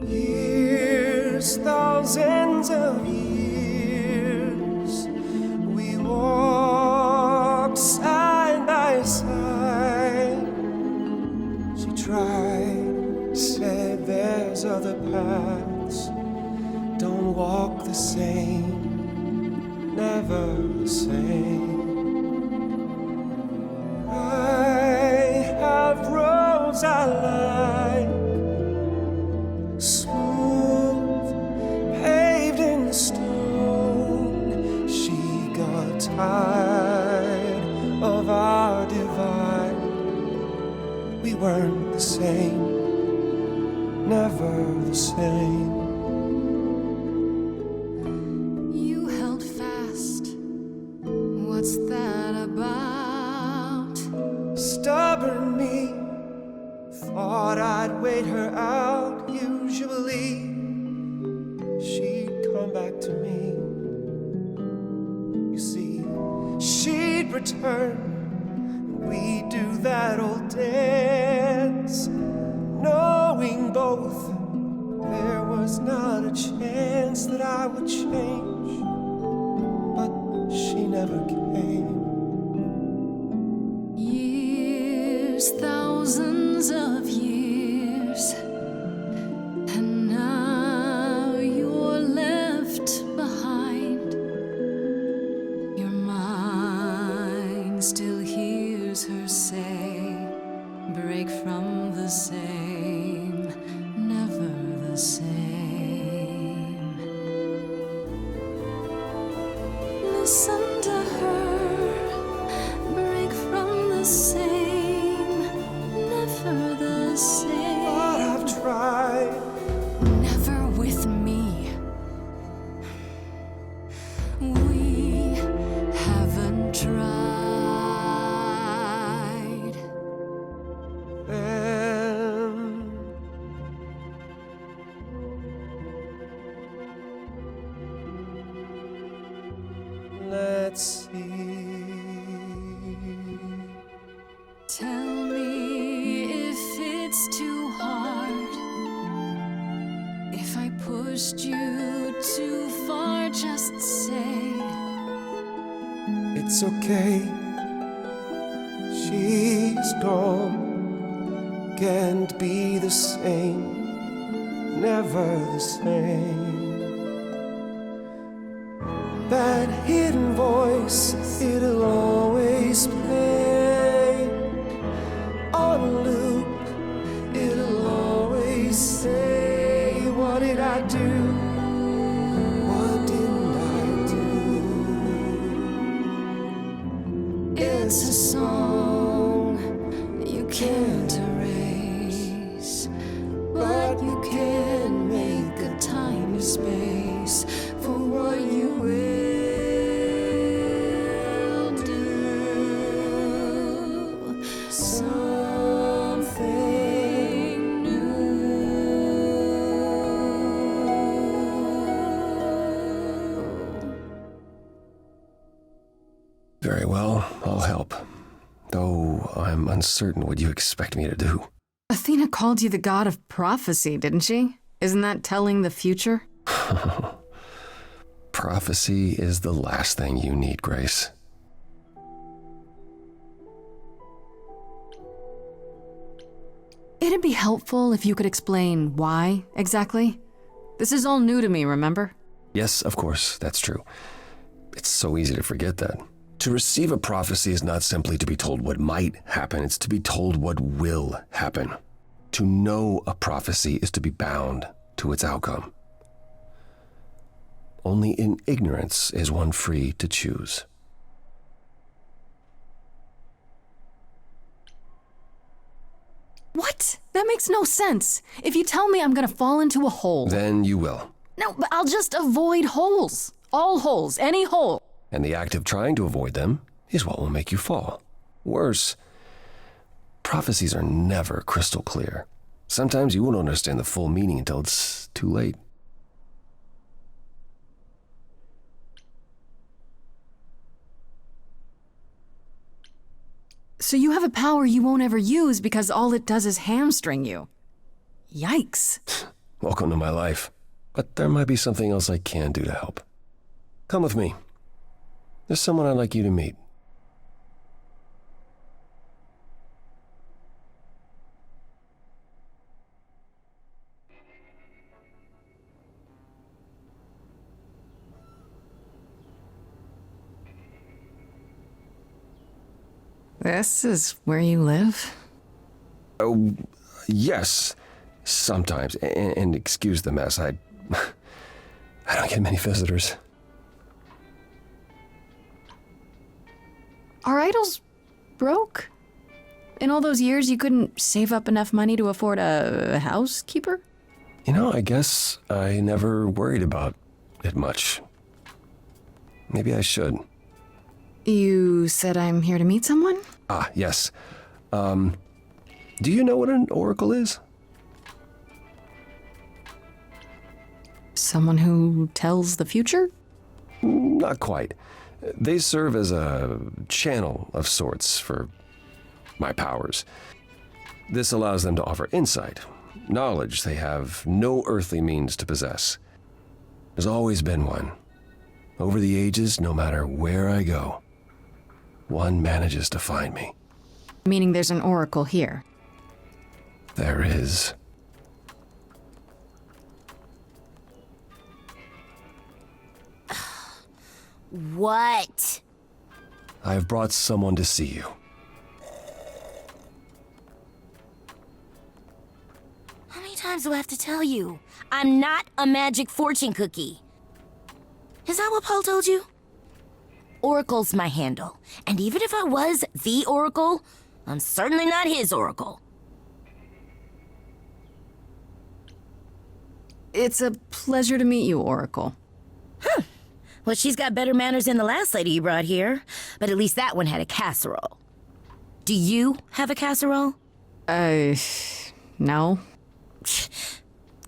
Years, thousands of years, we walked side by side. She tried, said walk the same, never the same. I have roads I like, smooth, paved in stone. She got tired of our divide. We weren't the same, never the same. You held fast. What's that about? Stubborn me thought I'd wait her out. Usually she'd come back to me. You see, she'd return. We'd do that old dance, knowing both there was not a chance that I would change. But she never came. Years, thousands of years, and now you're left behind. Your mind still hears her say, break from the same, never the same. Listen to her, break from the same, never the same. But I've tried. Never with me. We haven't tried. Then let's see. Tell me if it's too hard. If I pushed you too far, just say It's okay. She's gone. Can't be the same. Never the same. That hidden voice, it'll always play on a loop. It'll always say, what did I do? What didn't I do? it's a song you can't erase, but you can make a tiny space for what you will do. Something new. Very well, I'll help. Though I'm uncertain what you expect me to do. Athena called you the god of prophecy, didn't she? Isn't that telling the future? Prophecy is the last thing you need, Grace. It'd be helpful if you could explain why, exactly. This is all new to me, remember? Yes, of course, that's true. It's so easy to forget that. To receive a prophecy is not simply to be told what might happen, it's to be told what will happen. To know a prophecy is to be bound to its outcome. Only in ignorance is one free to choose. What? That makes no sense. If you tell me I'm gonna fall into a hole. Then you will. No, but I'll just avoid holes. All holes, any hole. And the act of trying to avoid them is what will make you fall. Worse, prophecies are never crystal clear. Sometimes you won't understand the full meaning until it's too late. So you have a power you won't ever use because all it does is hamstring you. Yikes. Welcome to my life. But there might be something else I can do to help. Come with me. There's someone I'd like you to meet. This is where you live? Oh, yes. Sometimes. And excuse the mess. I don't get many visitors. Are idols broke? In all those years, you couldn't save up enough money to afford a housekeeper? You know, I guess I never worried about it much. Maybe I should. You said I'm here to meet someone? Ah, yes. Do you know what an oracle is? Someone who tells the future? Not quite. They serve as a channel of sorts for my powers. This allows them to offer insight, knowledge they have no earthly means to possess. There's always been one. Over the ages, no matter where I go, one manages to find me. Meaning there's an oracle here. There is. What? I have brought someone to see you. How many times do I have to tell you? I'm not a magic fortune cookie. Is that what Paul told you? Oracle's my handle. And even if I was the Oracle, I'm certainly not his Oracle. It's a pleasure to meet you, Oracle. Huh. Well, she's got better manners than the last lady you brought here. But at least that one had a casserole. Do you have a casserole? No.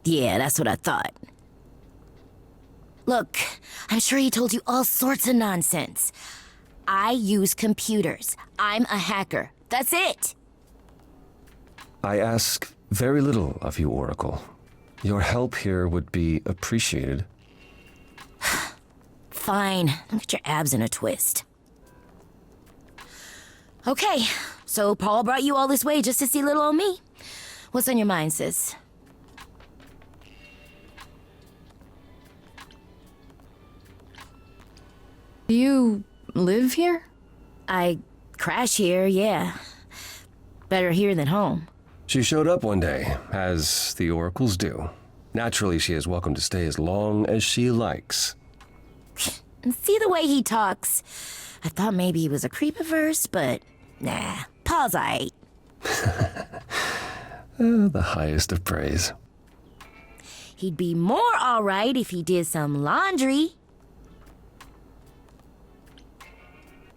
Yeah, that's what I thought. Look, I'm sure he told you all sorts of nonsense. I use computers. I'm a hacker. That's it. I ask very little of you, Oracle. Your help here would be appreciated. Fine. Don't get your abs in a twist. Okay, so Paul brought you all this way just to see little old me. What's on your mind, sis? Do you live here? I crash here, yeah. Better here than home. She showed up one day, as the oracles do. Naturally, she is welcome to stay as long as she likes. And see the way he talks. I thought maybe he was a creep-averse, but nah, Paul's aight. The highest of praise. He'd be more alright if he did some laundry.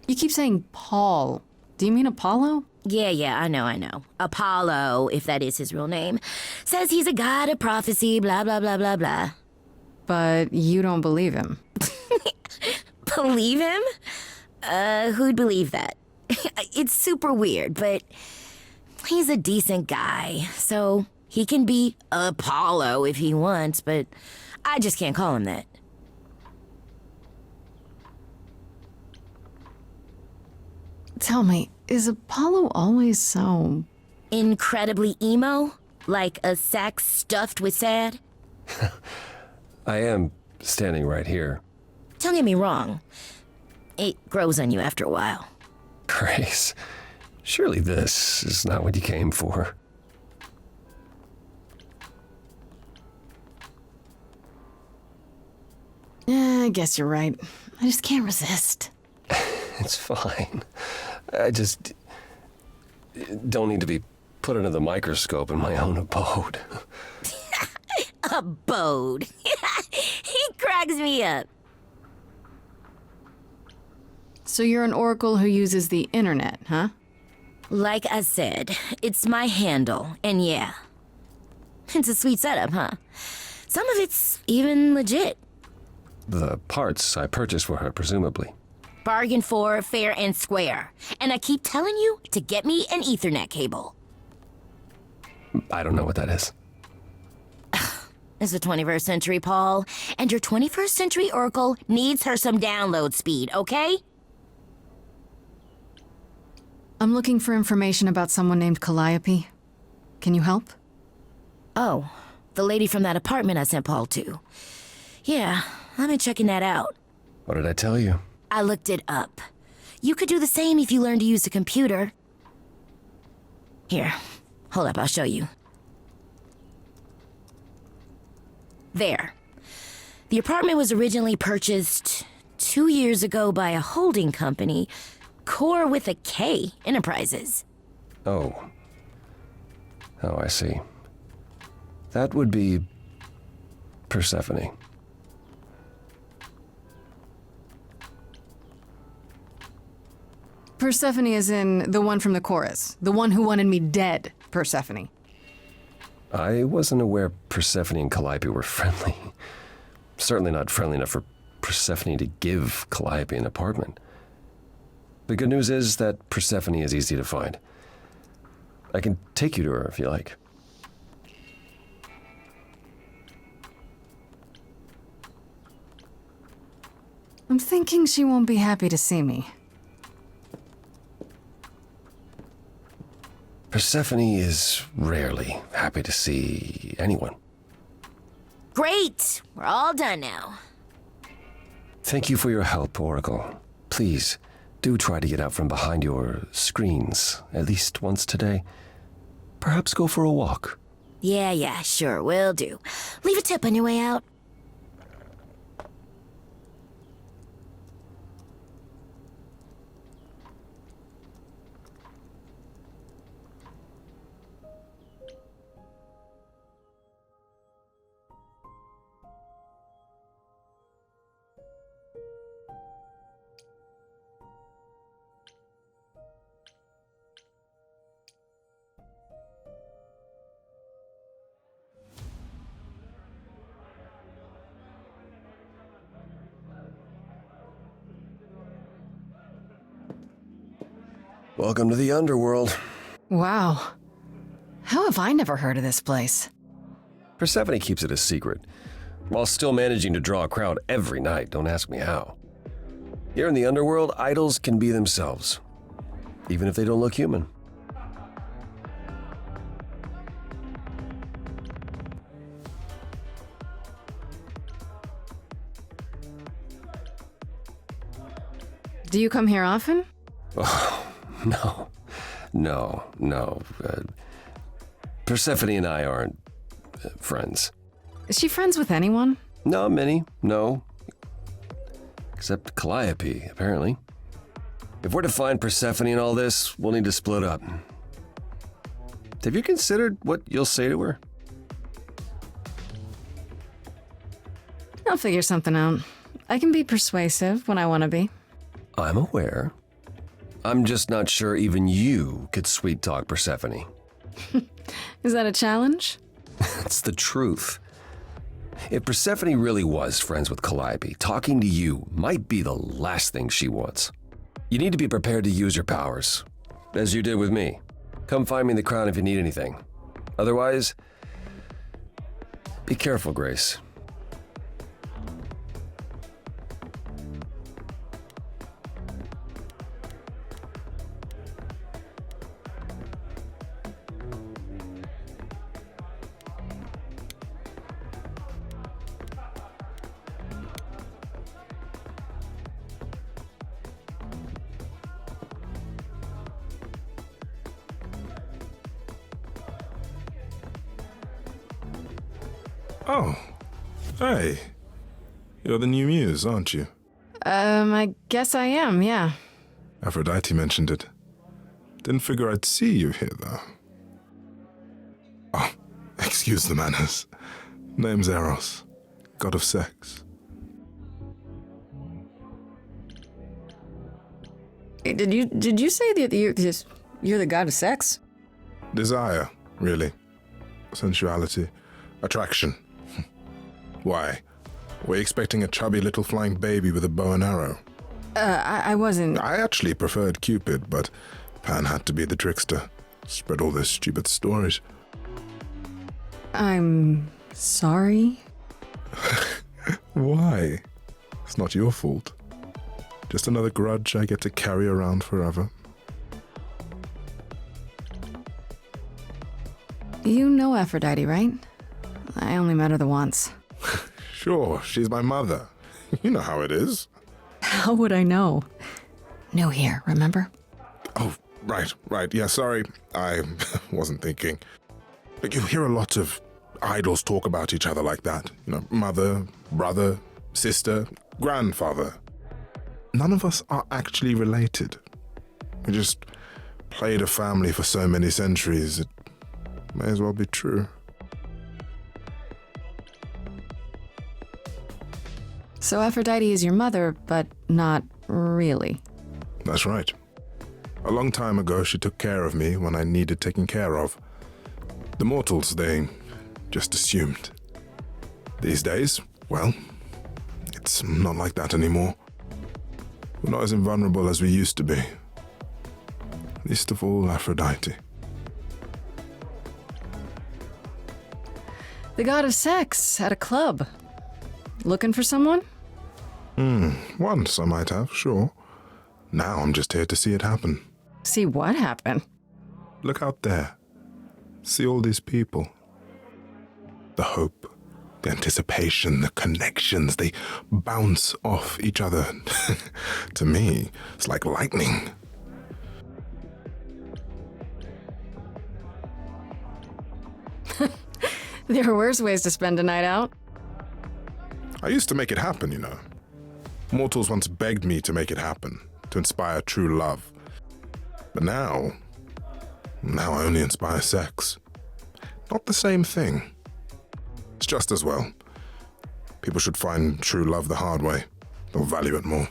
You keep saying Paul. Do you mean Apollo? Yeah, I know. Apollo, if that is his real name, says he's a god of prophecy, blah, blah, blah, blah, blah. But you don't believe him. Believe him? Who'd believe that? It's super weird, but he's a decent guy, so he can be Apollo if he wants, but I just can't call him that. Tell me, is Apollo always so... incredibly emo? Like a sack stuffed with sad? I am standing right here. Don't get me wrong. It grows on you after a while. Grace, surely this is not what you came for. I guess you're right. I just can't resist. It's fine. I just don't need to be put under the microscope in my own abode. Abode. He cracks me up. So you're an oracle who uses the internet, huh? Like I said, it's my handle, and yeah. It's a sweet setup, huh? Some of it's even legit. The parts I purchased for her, presumably. Bargain for, fair and square. And I keep telling you to get me an Ethernet cable. I don't know what that is. It's the 21st century, Paul. And your 21st century Oracle needs her some download speed, okay? I'm looking for information about someone named Calliope. Can you help? Oh, the lady from that apartment I sent Paul to. Yeah, I've been checking that out. What did I tell you? I looked it up. You could do the same if you learned to use a computer. Here, hold up, I'll show you. There. The apartment was originally purchased 2 years ago by a holding company, Core with a K Enterprises. Oh. Oh, I see. That would be Persephone. Persephone is in the one from the chorus. The one who wanted me dead, Persephone. I wasn't aware Persephone and Calliope were friendly. Certainly not friendly enough for Persephone to give Calliope an apartment. The good news is that Persephone is easy to find. I can take you to her if you like. I'm thinking she won't be happy to see me. Persephone is rarely happy to see anyone. Great! We're all done now. Thank you for your help, Oracle. Please, do try to get out from behind your screens at least once today. Perhaps go for a walk. Yeah, sure, will do. Leave a tip on your way out. Welcome to the underworld. Wow. How have I never heard of this place? Persephone keeps it a secret, while still managing to draw a crowd every night. Don't ask me how. Here in the underworld, idols can be themselves, even if they don't look human. Do you come here often? Oh, no. Persephone and I aren't friends. Is she friends with anyone? No, many, no. Except Calliope, apparently. If we're to find Persephone in all this, we'll need to split up. Have you considered what you'll say to her? I'll figure something out. I can be persuasive when I want to be. I'm aware. I'm just not sure even you could sweet-talk Persephone. Is that a challenge? It's the truth. If Persephone really was friends with Calliope, talking to you might be the last thing she wants. You need to be prepared to use your powers, as you did with me. Come find me in the crown if you need anything. Otherwise, be careful, Grace. Oh, hey. You're the new muse, aren't you? I guess I am, yeah. Aphrodite mentioned it. Didn't figure I'd see you here, though. Oh, excuse the manners. Name's Eros, god of sex. Did you say that you're the god of sex? Desire, really. Sensuality. Attraction. Why? Were you expecting a chubby little flying baby with a bow and arrow? I wasn't... I actually preferred Cupid, but Pan had to be the trickster. Spread all those stupid stories. I'm sorry? Why? It's not your fault. Just another grudge I get to carry around forever. You know Aphrodite, right? I only met her the once. Sure, she's my mother. You know how it is. How would I know? New here, remember? Oh, right. Yeah, sorry. I wasn't thinking. But you hear a lot of idols talk about each other like that. You know, mother, brother, sister, grandfather. None of us are actually related. We just played a family for so many centuries, it may as well be true. So Aphrodite is your mother, but not really. That's right. A long time ago, she took care of me when I needed taking care of. The mortals, they just assumed. These days, well, it's not like that anymore. We're not as invulnerable as we used to be. Least of all, Aphrodite. The god of sex at a club. Looking for someone? Once I might have, sure. Now I'm just here to see it happen. See what happen? Look out there. See all these people. The hope, the anticipation, the connections, they bounce off each other. To me, it's like lightning. There are worse ways to spend a night out. I used to make it happen, you know. Mortals once begged me to make it happen, to inspire true love. But now I only inspire sex. Not the same thing. It's just as well. People should find true love the hard way. They'll value it more.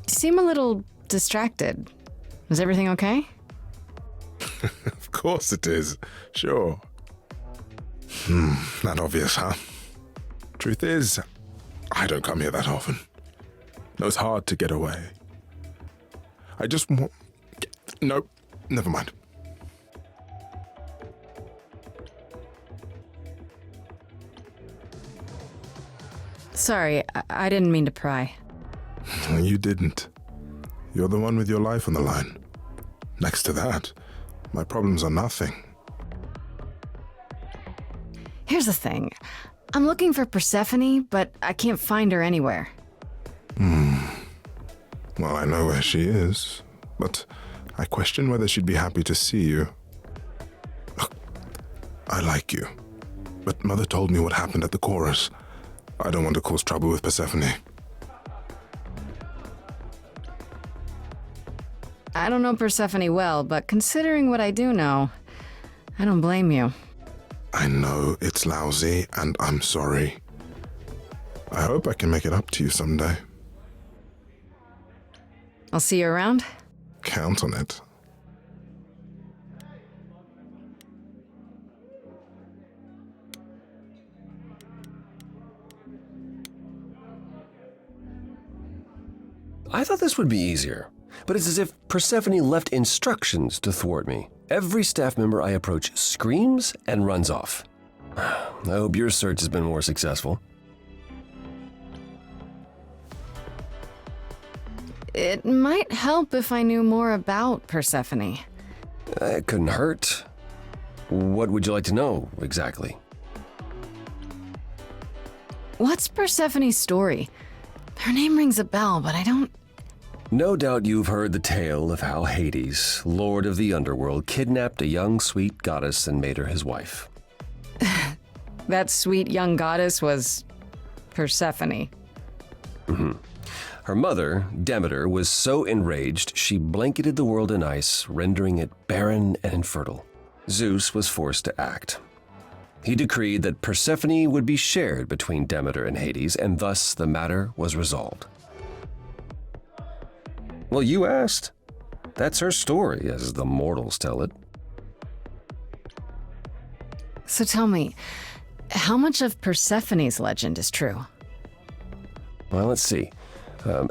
You seem a little distracted. Is everything okay? Of course it is. Sure. Not obvious, huh? Truth is, I don't come here that often. No, it's hard to get away. I just want... Nope, never mind. Sorry, I didn't mean to pry. You didn't. You're the one with your life on the line. Next to that, my problems are nothing. Here's the thing. I'm looking for Persephone, but I can't find her anywhere. Well, I know where she is, but I question whether she'd be happy to see you. Look, I like you, but Mother told me what happened at the chorus. I don't want to cause trouble with Persephone. I don't know Persephone well, but considering what I do know, I don't blame you. I know it's lousy, and I'm sorry. I hope I can make it up to you someday. I'll see you around. Count on it. I thought this would be easier, but it's as if Persephone left instructions to thwart me. Every staff member I approach screams and runs off. I hope your search has been more successful. It might help if I knew more about Persephone. It couldn't hurt. What would you like to know, exactly? What's Persephone's story? Her name rings a bell, but I don't... No doubt you've heard the tale of how Hades, lord of the underworld, kidnapped a young sweet goddess and made her his wife. That sweet young goddess was Persephone. Her mother, Demeter, was so enraged she blanketed the world in ice, rendering it barren and infertile. Zeus was forced to act. He decreed that Persephone would be shared between Demeter and Hades, and thus the matter was resolved. Well, you asked. That's her story, as the mortals tell it. So tell me, how much of Persephone's legend is true? Well, let's see.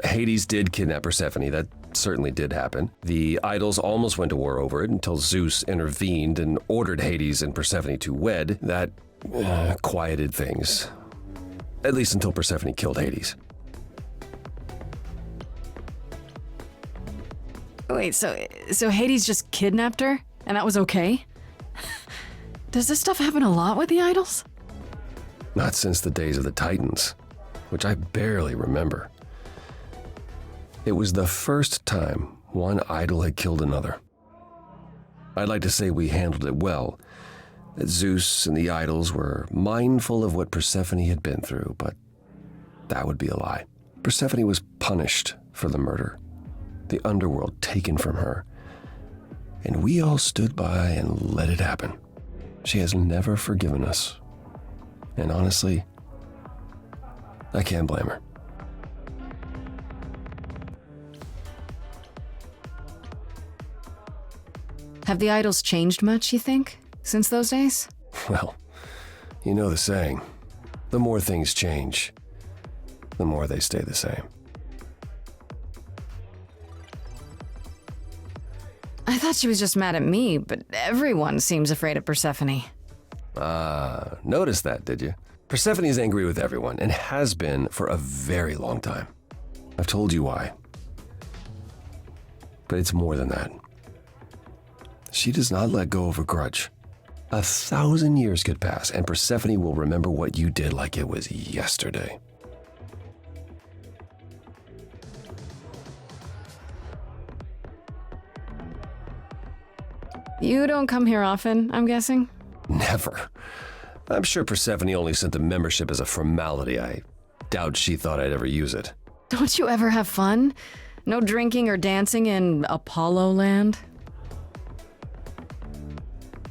Hades did kidnap Persephone. That certainly did happen. The idols almost went to war over it until Zeus intervened and ordered Hades and Persephone to wed. That quieted things. At least until Persephone killed Hades. Wait, so Hades just kidnapped her? And that was okay? Does this stuff happen a lot with the idols? Not since the days of the Titans, which I barely remember. It was the first time one idol had killed another. I'd like to say we handled it well, that Zeus and the idols were mindful of what Persephone had been through, but that would be a lie. Persephone was punished for the murder, the underworld taken from her, and we all stood by and let it happen. She has never forgiven us, and honestly, I can't blame her. Have the idols changed much, you think, since those days? Well, you know the saying, the more things change, the more they stay the same. I thought she was just mad at me, but everyone seems afraid of Persephone. Noticed that, did you? Persephone's angry with everyone, and has been for a very long time. I've told you why. But it's more than that. She does not let go of a grudge. 1,000 years could pass, and Persephone will remember what you did like it was yesterday. You don't come here often, I'm guessing? Never. I'm sure Persephone only sent the membership as a formality. I doubt she thought I'd ever use it. Don't you ever have fun? No drinking or dancing in Apollo land?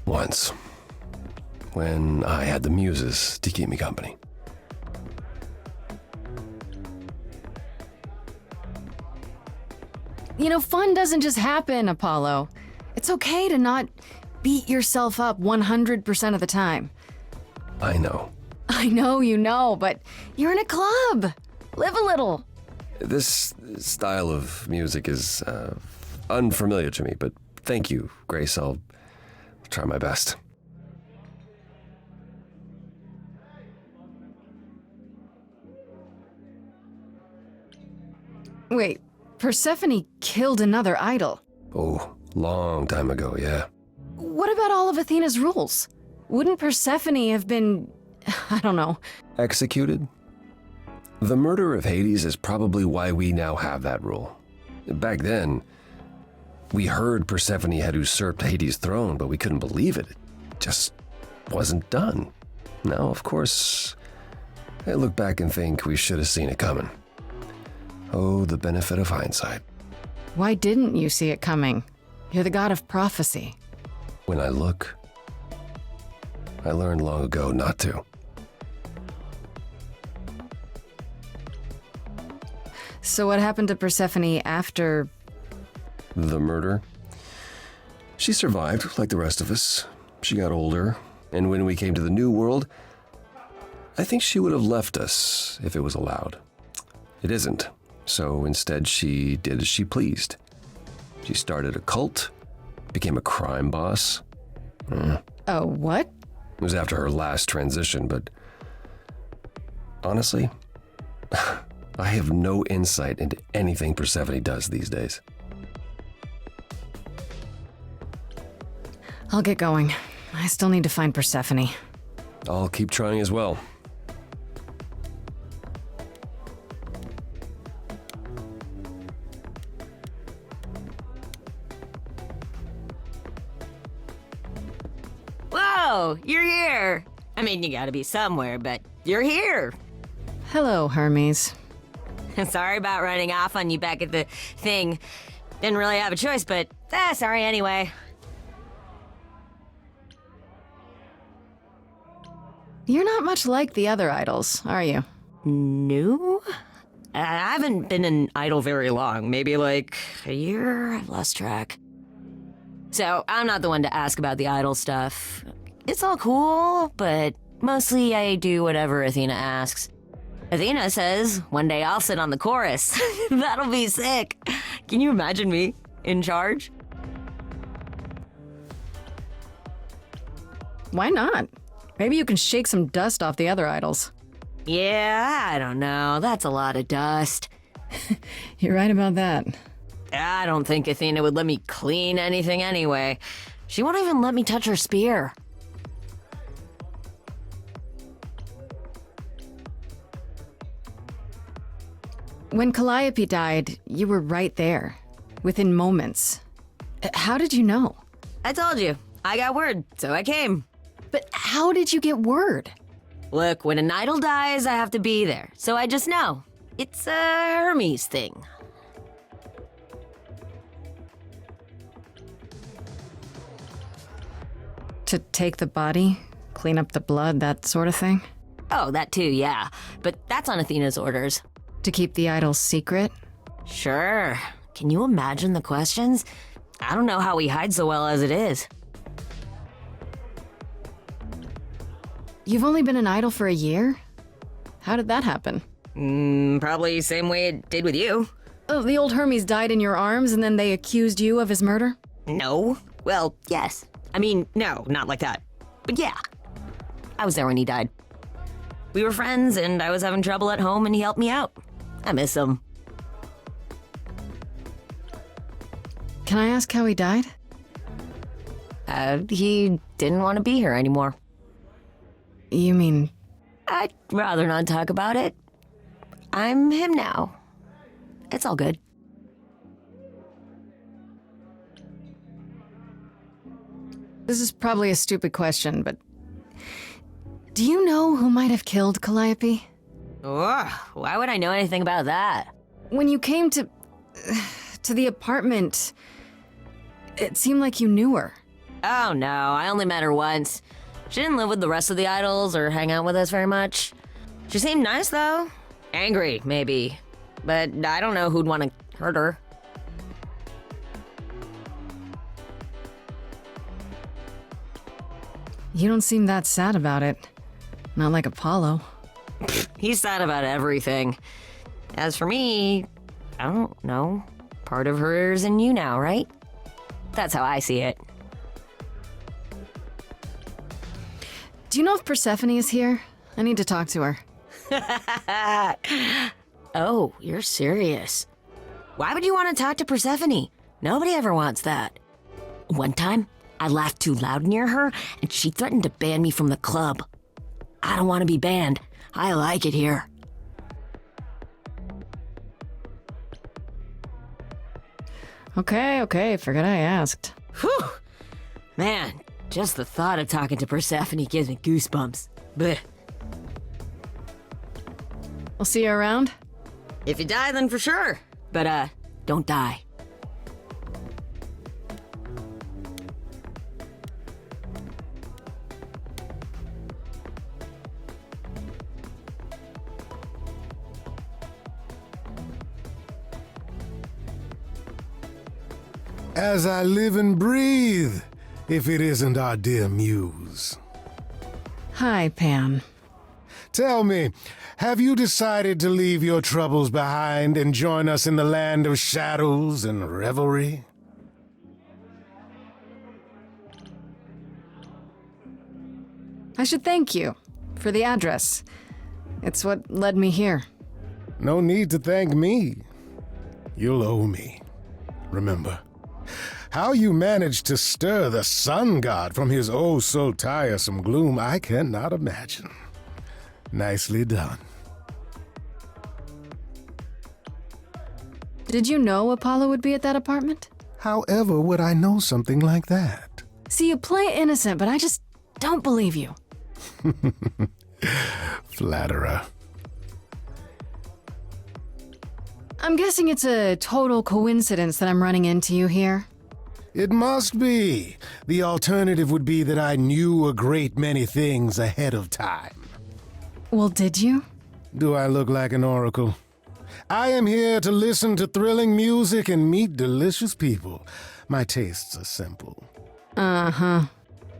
Once. When I had the muses to keep me company. You know, fun doesn't just happen, Apollo. It's okay to not beat yourself up 100% of the time. I know. I know you know, but you're in a club. Live a little. This style of music is unfamiliar to me, but thank you, Grace. I'll try my best. Wait, Persephone killed another idol. Oh, long time ago, yeah. What about all of Athena's rules? Wouldn't Persephone have been, I don't know, Executed? The murder of Hades is probably why we now have that rule. Back then, we heard Persephone had usurped Hades' throne, but we couldn't believe it. It just wasn't done. Now, of course, I look back and think we should have seen it coming. Oh, the benefit of hindsight. Why didn't you see it coming? You're the god of prophecy. When I look, I learned long ago not to. So what happened to Persephone after... The murder? She survived, like the rest of us. She got older, and when we came to the New World, I think she would have left us if it was allowed. It isn't, so instead she did as she pleased. She started a cult, became a crime boss. Oh, what? It was after her last transition, but honestly, I have no insight into anything Persephone does these days. I'll get going. I still need to find Persephone. I'll keep trying as well. Whoa, you're here. I mean, you gotta be somewhere, but you're here. Hello, Hermes. Sorry about running off on you back at the thing. Didn't really have a choice, but sorry anyway. You're not much like the other idols, are you? No? I haven't been an idol very long. Maybe like a year? I've lost track. So I'm not the one to ask about the idol stuff. It's all cool, but mostly I do whatever Athena asks. Athena says one day I'll sit on the chorus. That'll be sick. Can you imagine me in charge? Why not? Maybe you can shake some dust off the other idols. Yeah, I don't know. That's a lot of dust. You're right about that. I don't think Athena would let me clean anything anyway. She won't even let me touch her spear. When Calliope died, you were right there, within moments. How did you know? I told you. I got word, so I came. But how did you get word? Look, when an idol dies, I have to be there, so I just know. It's a Hermes thing. To take the body, clean up the blood, that sort of thing? Oh, that too, yeah. But that's on Athena's orders. To keep the idol's secret? Sure. Can you imagine the questions? I don't know how we hide so well as it is. You've only been an idol for a year? How did that happen? Probably same way it did with you. Oh, the old Hermes died in your arms and then they accused you of his murder? No. Well, yes. I mean, no, not like that. But yeah. I was there when he died. We were friends and I was having trouble at home and he helped me out. I miss him. Can I ask how he died? He didn't want to be here anymore. You mean... I'd rather not talk about it. I'm him now. It's all good. This is probably a stupid question, but... Do you know who might have killed Calliope? Ugh, why would I know anything about that? When you came to the apartment, it seemed like you knew her. Oh no, I only met her once. She didn't live with the rest of the idols or hang out with us very much. She seemed nice though. Angry, maybe. But I don't know who'd want to hurt her. You don't seem that sad about it. Not like Apollo. He's sad about everything. As for me, I don't know. Part of her is in you now, right? That's how I see it. Do you know if Persephone is here? I need to talk to her. Oh, you're serious. Why would you want to talk to Persephone? Nobody ever wants that. One time, I laughed too loud near her, and she threatened to ban me from the club. I don't want to be banned. I like it here. Okay, forget I asked. Whew! Man, just the thought of talking to Persephone gives me goosebumps. Blech. I'll see you around? If you die, then for sure. But, don't die. As I live and breathe, if it isn't our dear muse. Hi, Pan. Tell me, have you decided to leave your troubles behind and join us in the land of shadows and revelry? I should thank you for the address. It's what led me here. No need to thank me. You'll owe me. Remember, how you managed to stir the sun god from his oh-so-tiresome gloom, I cannot imagine. Nicely done. Did you know Apollo would be at that apartment? However would I know something like that? See, you play innocent, but I just don't believe you. Flatterer. I'm guessing it's a total coincidence that I'm running into you here. It must be. The alternative would be that I knew a great many things ahead of time. Well, did you? Do I look like an oracle? I am here to listen to thrilling music and meet delicious people. My tastes are simple. Uh-huh.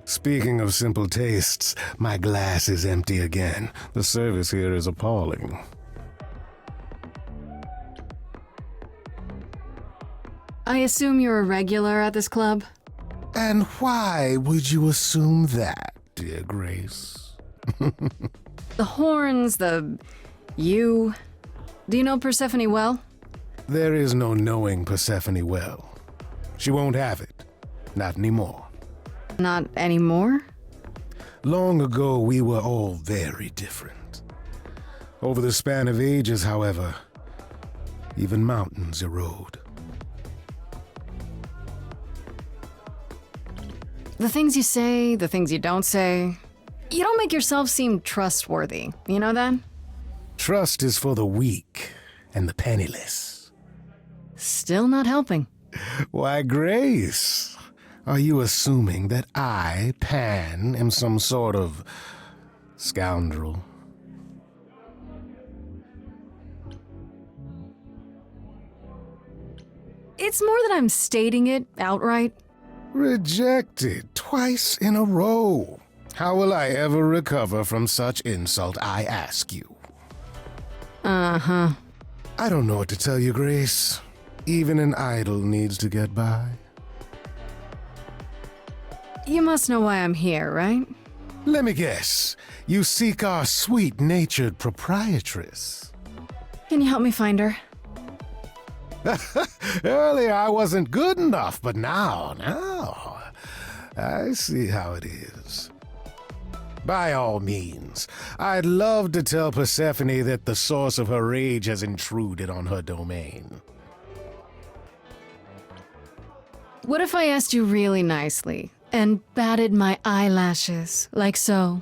Speaking of simple tastes, my glass is empty again. The service here is appalling. I assume you're a regular at this club? And why would you assume that, dear Grace? The horns, you... Do you know Persephone well? There is no knowing Persephone well. She won't have it. Not anymore. Not anymore? Long ago, we were all very different. Over the span of ages, however, Even mountains erode. The things you say, the things you don't say, you don't make yourself seem trustworthy. You know that? Trust is for the weak and the penniless. Still not helping. Why, Grace, are you assuming that I, Pan, am some sort of scoundrel? It's more that I'm stating it outright. Rejected twice in a row. How will I ever recover from such insult, I ask you? Uh-huh. I don't know what to tell you, Grace. Even an idol needs to get by. You must know why I'm here, right? Let me guess. You seek our sweet-natured proprietress. Can you help me find her? Earlier I wasn't good enough, but now, I see how it is. By all means, I'd love to tell Persephone that the source of her rage has intruded on her domain. What if I asked you really nicely and batted my eyelashes, like so?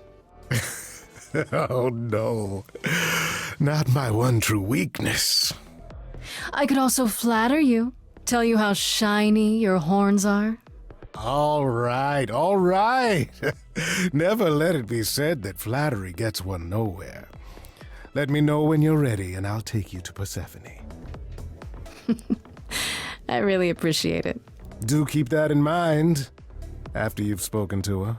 Oh no, not my one true weakness. I could also flatter you, tell you how shiny your horns are. All right. Never let it be said that flattery gets one nowhere. Let me know when you're ready and I'll take you to Persephone. I really appreciate it. Do keep that in mind after you've spoken to her.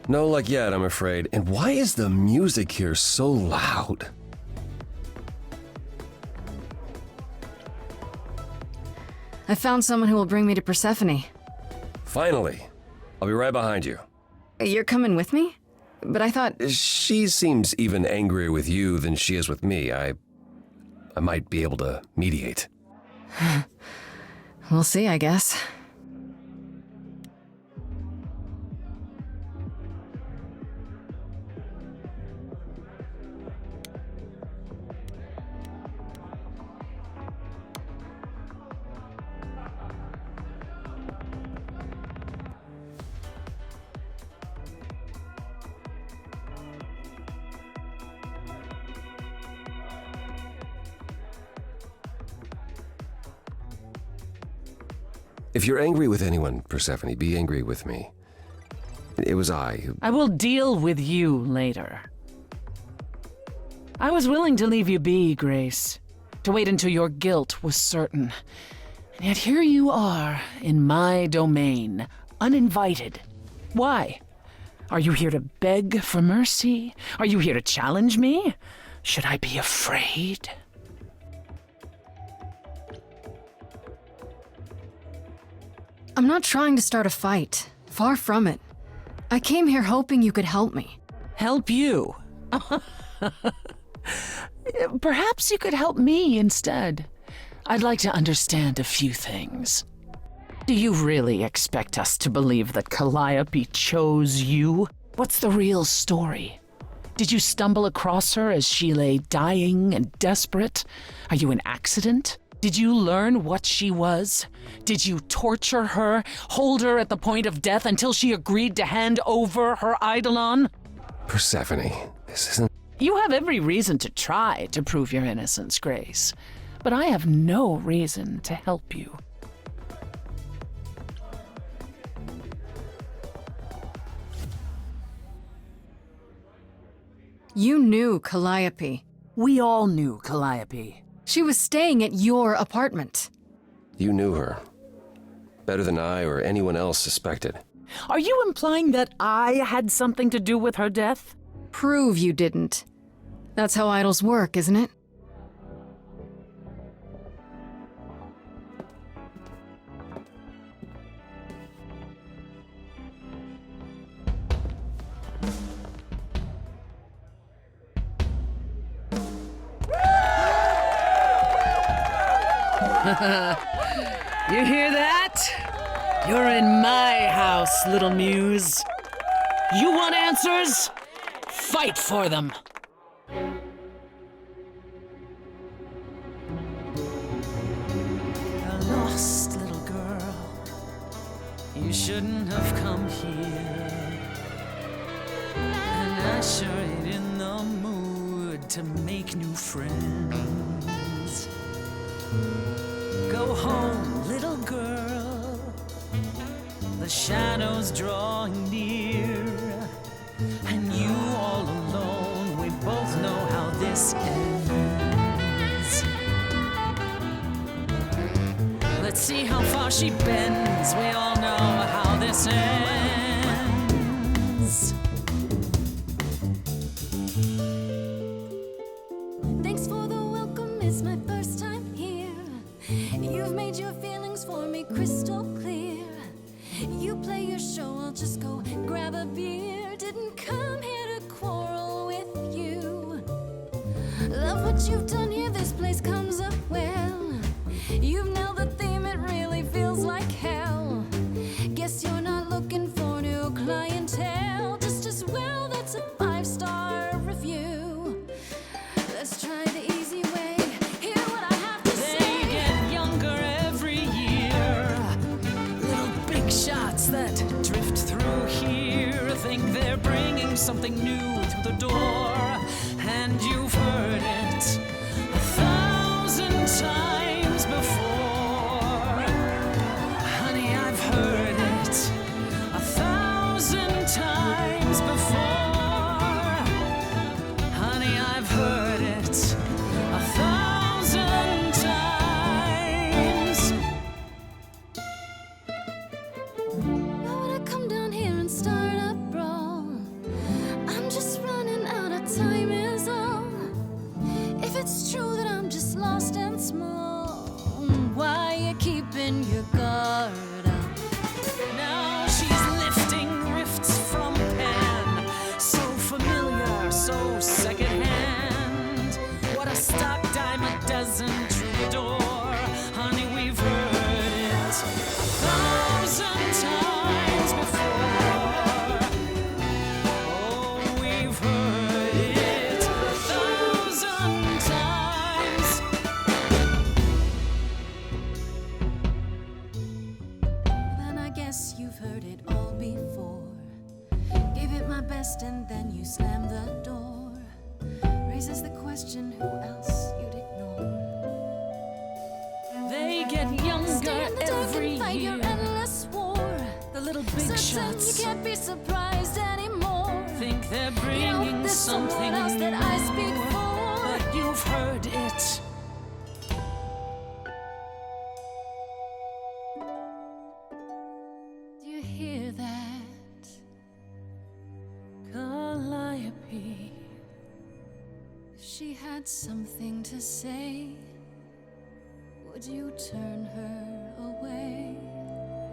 No luck yet, I'm afraid. And why is the music here so loud? I found someone who will bring me to Persephone. Finally. I'll be right behind you. You're coming with me? But I thought... She seems even angrier with you than she is with me. I might be able to mediate. We'll see, I guess. If you're angry with anyone, Persephone, be angry with me. It was I who... I will deal with you later. I was willing to leave you be, Grace, to wait until your guilt was certain. And yet here you are, in my domain, uninvited. Why? Are you here to beg for mercy? Are you here to challenge me? Should I be afraid? I'm not trying to start a fight. Far from it. I came here hoping you could help me. Help you? Perhaps you could help me instead. I'd like to understand a few things. Do you really expect us to believe that Calliope chose you? What's the real story? Did you stumble across her as she lay dying and desperate? Are you an accident? Did you learn what she was? Did you torture her, hold her at the point of death until she agreed to hand over her eidolon? Persephone, this isn't... You have every reason to try to prove your innocence, Grace, but I have no reason to help you. You knew Calliope. We all knew Calliope. She was staying at your apartment. You knew her. Better than I or anyone else suspected. Are you implying that I had something to do with her death? Prove you didn't. That's how idols work, isn't it? You hear that? You're in my house, little muse. You want answers? Fight for them. A lost little girl, you shouldn't have come here. And I sure ain't in the mood to make new friends. Go home, little girl, the shadows drawing near, and you all alone, we both know how this ends. Let's see how far she bends, we all know how this ends. Thanks for the welcome, it's my first time here. You've made your feelings for me crystal clear. You play your show, I'll just go grab a beer. Didn't come here to quarrel with you. Love what you've done here, this place comes up well. You've nailed the theme, it really feels like hell. Guess you're not looking for new clientele. Just as well, that's a 5-star review. Let's try the easy way, hear what I have to say. They get younger every year. Little big shots that drift through here think they're bringing something new through the door. And you've heard it 1,000 times before. Honey, I've heard it 1,000 times before. Honey, I've heard it 1,000 times. Why would I come down here and start a brawl? I'm just running out of time is all. If it's true that I'm just lost and small, why you keeping your guard up? Now she's lifting rifts from Pan, so familiar, so secondhand. What a stock dime a dozen troubadour. Honey, we've heard it 1,000 times before. Oh, we've heard it 1,000 times. Then I guess you've heard it all before. Gave it my best and then you slammed the door. Raises the question, who else you'd ignore? They get younger Stay in the dark every and fight your year. endless war. The little big Certain shots you can't be surprised anymore. think they're You know, bringing there's someone something else that I speak new, for. but you've heard it. Do you hear that? Calliope. If she had something to say, would you turn her away?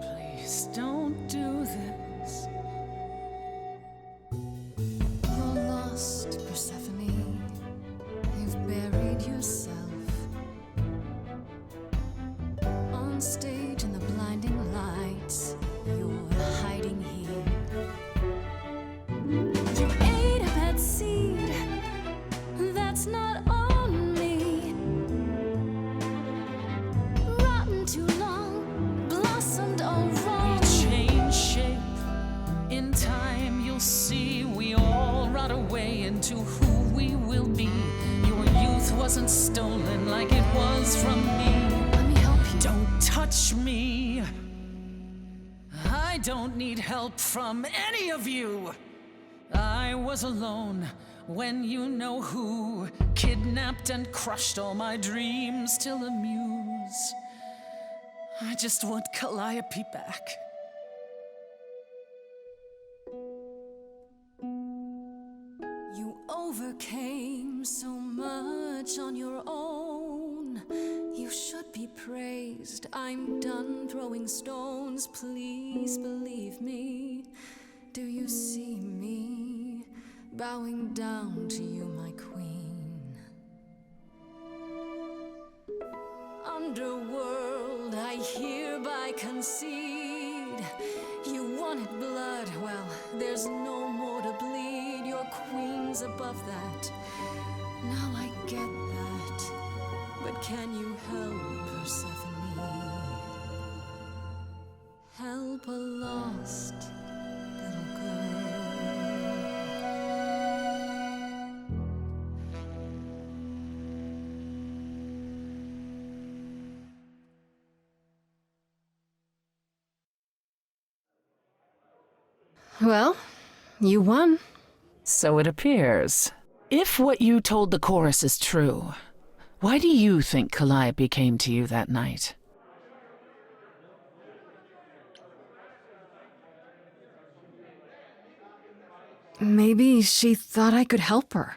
Please don't do this. You're lost, Persephone. You've buried yourself on stage in the blinding lights. You're hiding here. You ate a bad seed. That's not on me. Rotten too long, blossomed all wrong. We change shape. In time, you'll see we all rot away into who we will be. Your youth wasn't stolen like it was from me. Let me help you. Don't touch me. I don't need help from any of you. I was alone when you know who kidnapped and crushed all my dreams till amuse. I just want Calliope back. You overcame so much on your own. You should be praised. I'm done throwing stones. Please believe me. Do you see me bowing down to you, my queen? Underworld, I hereby concede. You want wanted blood, well, there's no more to bleed. Your queen's above that. Now I get that. But can you help, Persephone? Help a lost little girl. Well, you won. So it appears. If what you told the chorus is true, why do you think Calliope came to you that night? Maybe she thought I could help her.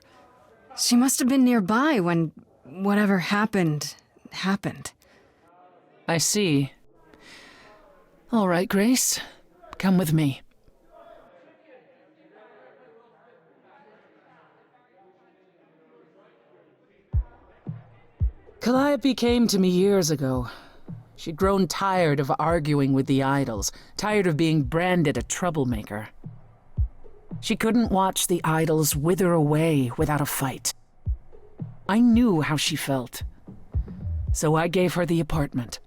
She must have been nearby when whatever happened. I see. All right, Grace. Come with me. Calliope came to me years ago. She'd grown tired of arguing with the idols, tired of being branded a troublemaker. She couldn't watch the idols wither away without a fight. I knew how she felt, so I gave her the apartment.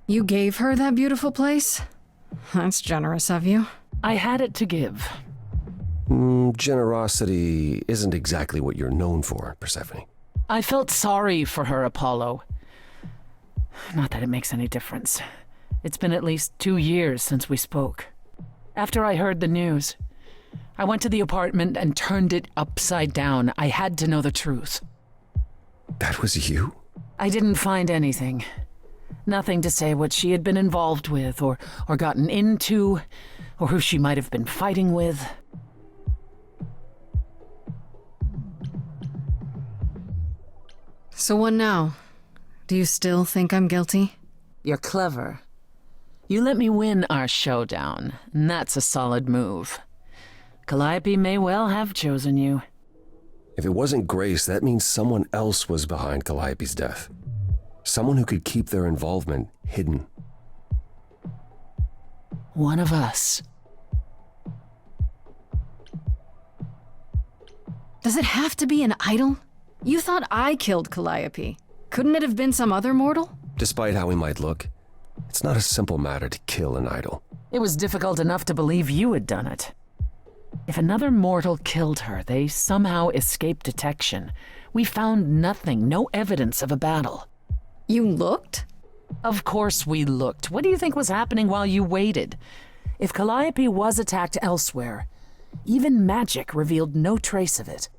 You gave her that beautiful place? That's generous of you. I had it to give. Generosity isn't exactly what you're known for, Persephone. I felt sorry for her, Apollo. Not that it makes any difference. It's been at least 2 years since we spoke. After I heard the news, I went to the apartment and turned it upside down. I had to know the truth. That was you? I didn't find anything. Nothing to say what she had been involved with, or gotten into, or who she might have been fighting with. So what now? Do you still think I'm guilty? You're clever. You let me win our showdown, and that's a solid move. Calliope may well have chosen you. If it wasn't Grace, that means someone else was behind Calliope's death. Someone who could keep their involvement hidden. One of us. Does it have to be an idol? You thought I killed Calliope. Couldn't it have been some other mortal? Despite how he might look, it's not a simple matter to kill an idol. It was difficult enough to believe you had done it. If another mortal killed her, they somehow escaped detection. We found nothing, no evidence of a battle. You looked? Of course we looked. What do you think was happening while you waited? If Calliope was attacked elsewhere, even magic revealed no trace of it.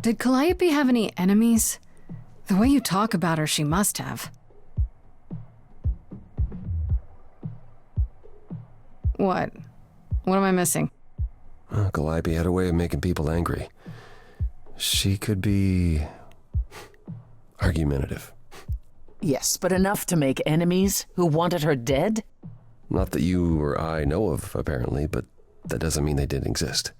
Did Calliope have any enemies? The way you talk about her, she must have. What? What am I missing? Calliope had a way of making people angry. She could be argumentative. Yes, but enough to make enemies who wanted her dead? Not that you or I know of, apparently, but that doesn't mean they didn't exist.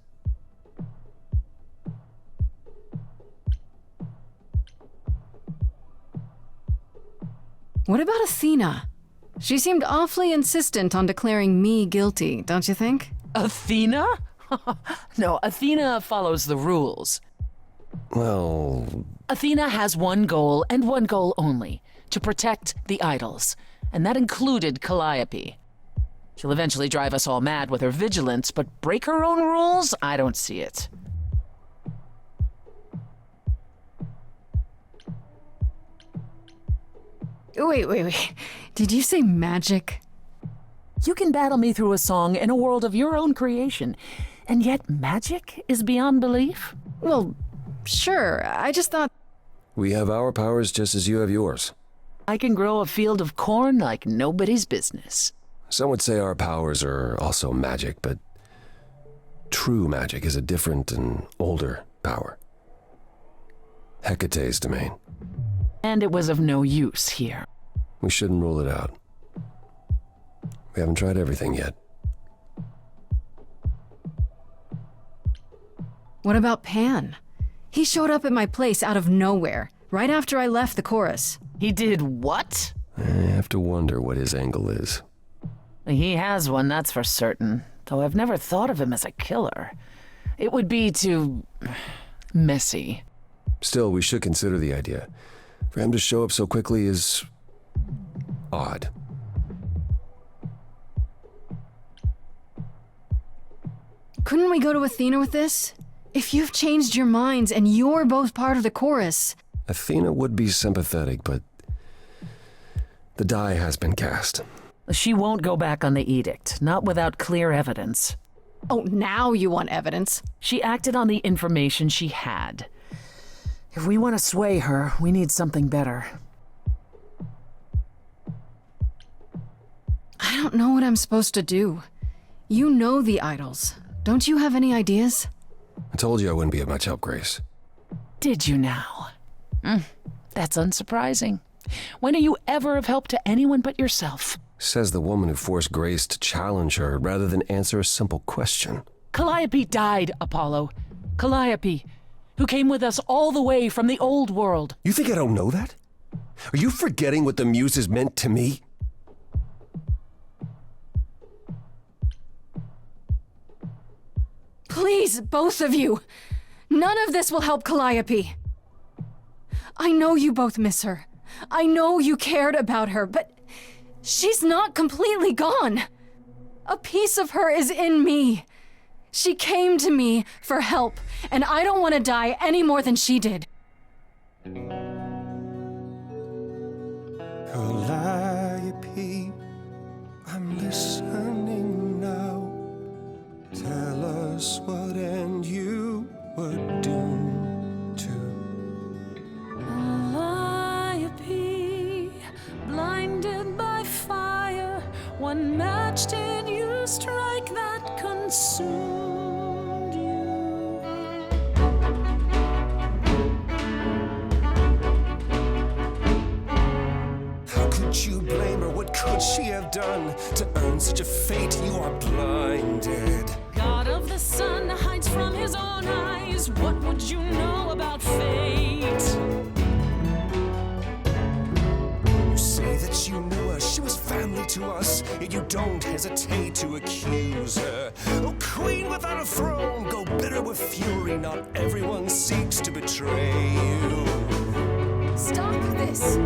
What about Athena? She seemed awfully insistent on declaring me guilty, don't you think? Athena? No, Athena follows the rules. Well... Athena has one goal, and one goal only, to protect the idols, and that included Calliope. She'll eventually drive us all mad with her vigilance, but break her own rules? I don't see it. Wait. Did you say magic? You can battle me through a song in a world of your own creation, and yet magic is beyond belief? Well, sure. I just thought... We have our powers just as you have yours. I can grow a field of corn like nobody's business. Some would say our powers are also magic, but true magic is a different and older power. Hecate's domain. And it was of no use here. We shouldn't rule it out. We haven't tried everything yet. What about Pan? He showed up at my place out of nowhere, right after I left the chorus. He did what? I have to wonder what his angle is. He has one, that's for certain. Though I've never thought of him as a killer. It would be too messy. Still, we should consider the idea. For him to show up so quickly is odd. Couldn't we go to Athena with this? If you've changed your minds and you're both part of the chorus. Athena would be sympathetic, but the die has been cast. She won't go back on the edict, not without clear evidence. Oh, now you want evidence? She acted on the information she had. If we want to sway her, we need something better. I don't know what I'm supposed to do. You know the idols. Don't you have any ideas? I told you I wouldn't be of much help, Grace. Did you now? That's unsurprising. When are you ever of help to anyone but yourself? Says the woman who forced Grace to challenge her rather than answer a simple question. Calliope died, Apollo. Calliope, who came with us all the way from the old world. You think I don't know that? Are you forgetting what the Muses meant to me? Please, both of you. None of this will help Calliope. I know you both miss her. I know you cared about her, but she's not completely gone. A piece of her is in me. She came to me for help, and I don't want to die any more than she did. Calliope, I'm listening now. Tell us what end you were doomed to. Calliope, blinded by fire, one match did you strike that consumed you. How could you blame her? What could she have done to earn such a fate? You are blinded. God of the sun hides from his own eyes. What would you know about fate? You say that you knew her, she was family to us, yet you don't hesitate to accuse her. Oh, queen without a throne, go bitter with fury. Not everyone seeks to betray you. Stop this.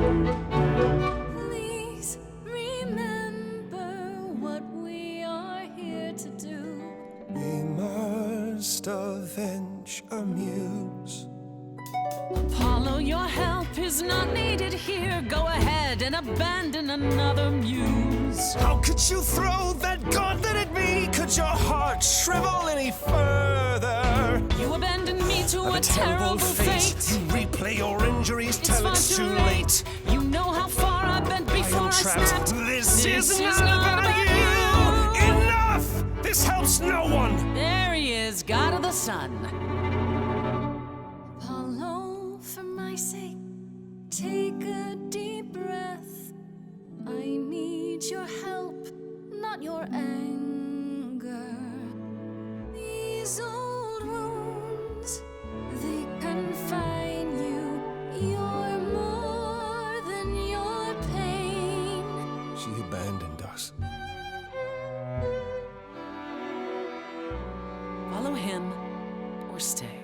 Please remember what we are here to do. We must avenge our muse. Apollo, your help is not needed here. Go ahead and abandon another muse. How could you throw that gauntlet at me? Could your heart shrivel any further? You abandoned me to a terrible fate. You replay your injuries It's till far it's too too late. late. You know how far I've been before I trapped. snapped. This is not about you. Enough! This helps no one. There he is, God of the sun. Apollo, for my sake, take a deep breath. I need your help, not your anger. These old wounds, they confine you. You're more than your pain. She abandoned us. Follow him or stay.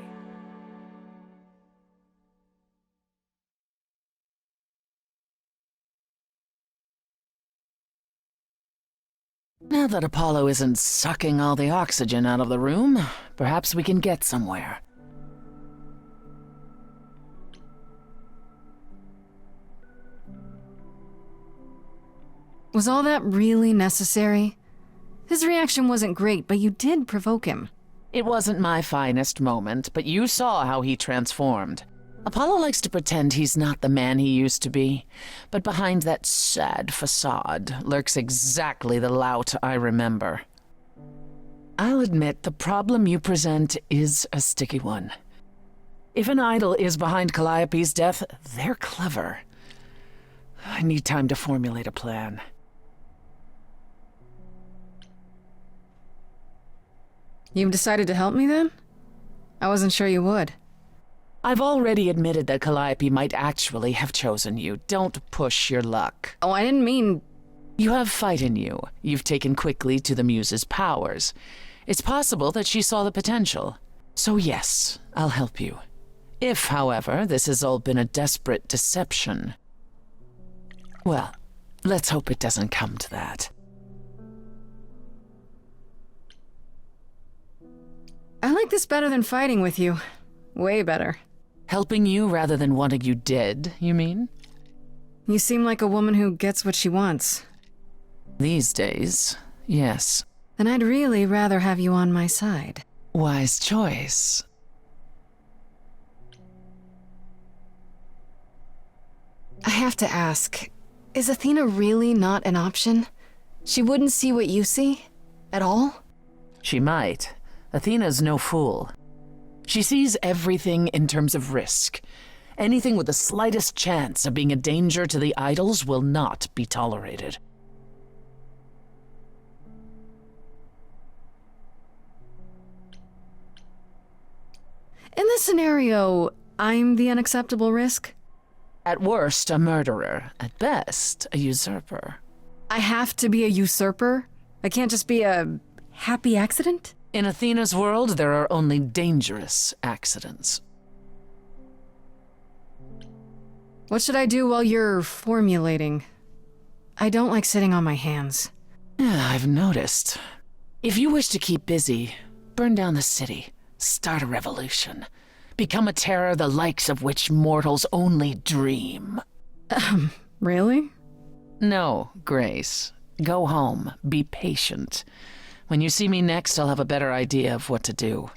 Now that Apollo isn't sucking all the oxygen out of the room, perhaps we can get somewhere. Was all that really necessary? His reaction wasn't great, but you did provoke him. It wasn't my finest moment, but you saw how he transformed. Apollo likes to pretend he's not the man he used to be, but behind that sad facade lurks exactly the lout I remember. I'll admit the problem you present is a sticky one. If an idol is behind Calliope's death, they're clever. I need time to formulate a plan. You've decided to help me then? I wasn't sure you would. I've already admitted that Calliope might actually have chosen you. Don't push your luck. Oh, I didn't mean... You have fight in you. You've taken quickly to the Muse's powers. It's possible that she saw the potential. So yes, I'll help you. If, however, this has all been a desperate deception, well, let's hope it doesn't come to that. I like this better than fighting with you. Way better. Helping you rather than wanting you dead, you mean? You seem like a woman who gets what she wants. These days, yes. Then I'd really rather have you on my side. Wise choice. I have to ask, is Athena really not an option? She wouldn't see what you see? At all? She might. Athena's no fool. She sees everything in terms of risk. Anything with the slightest chance of being a danger to the idols will not be tolerated. In this scenario, I'm the unacceptable risk? At worst, a murderer. At best, a usurper. I have to be a usurper? I can't just be a happy accident? In Athena's world, there are only dangerous accidents. What should I do while you're formulating? I don't like sitting on my hands. Yeah, I've noticed. If you wish to keep busy, burn down the city, start a revolution, become a terror the likes of which mortals only dream. Really? No, Grace. Go home. Be patient. When you see me next, I'll have a better idea of what to do.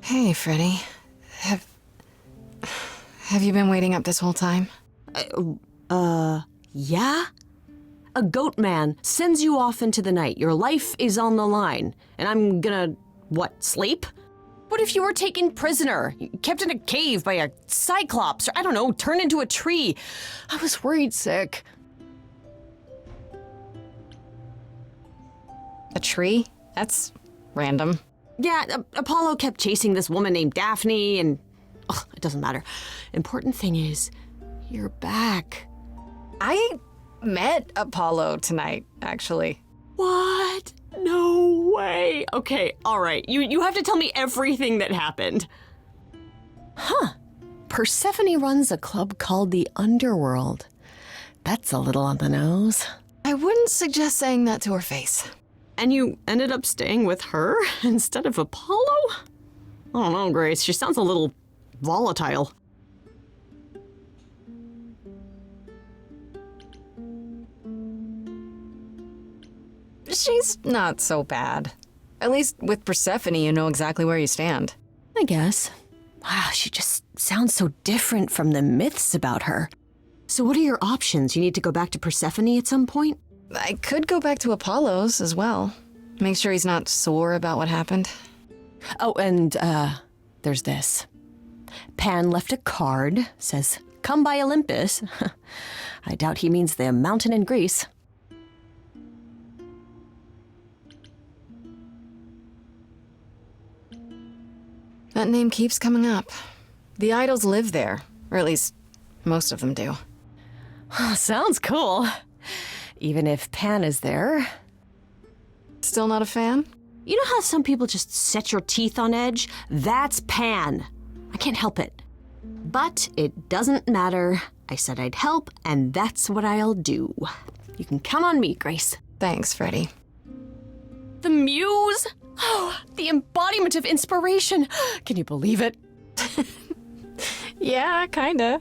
Hey, Freddy. Have you been waiting up this whole time? Yeah? A goat man sends you off into the night. Your life is on the line. And I'm gonna, what, sleep? What if you were taken prisoner, kept in a cave by a cyclops, or I don't know, turned into a tree? I was worried sick. A tree? That's random. Yeah, Apollo kept chasing this woman named Daphne, and it doesn't matter. Important thing is, you're back. I met Apollo tonight, actually. What? No way. Okay, all right. You have to tell me everything that happened. Huh. Persephone runs a club called the Underworld. That's a little on the nose. I wouldn't suggest saying that to her face. And you ended up staying with her instead of Apollo? I don't know, Grace. She sounds a little volatile. She's not so bad. At least with Persephone, you know exactly where you stand. I guess. Wow, she just sounds so different from the myths about her. So what are your options? You need to go back to Persephone at some point? I could go back to Apollo's as well. Make sure he's not sore about what happened. Oh, and, there's this. Pan left a card, says, "Come by Olympus." I doubt he means the mountain in Greece. That name keeps coming up. The idols live there, or at least most of them do. Sounds cool. Even if Pan is there. Still not a fan? You know how some people just set your teeth on edge? That's Pan. I can't help it. But it doesn't matter. I said I'd help, and that's what I'll do. You can count on me, Grace. Thanks, Freddy. The muse? Oh, the embodiment of inspiration. Can you believe it? Yeah, kinda.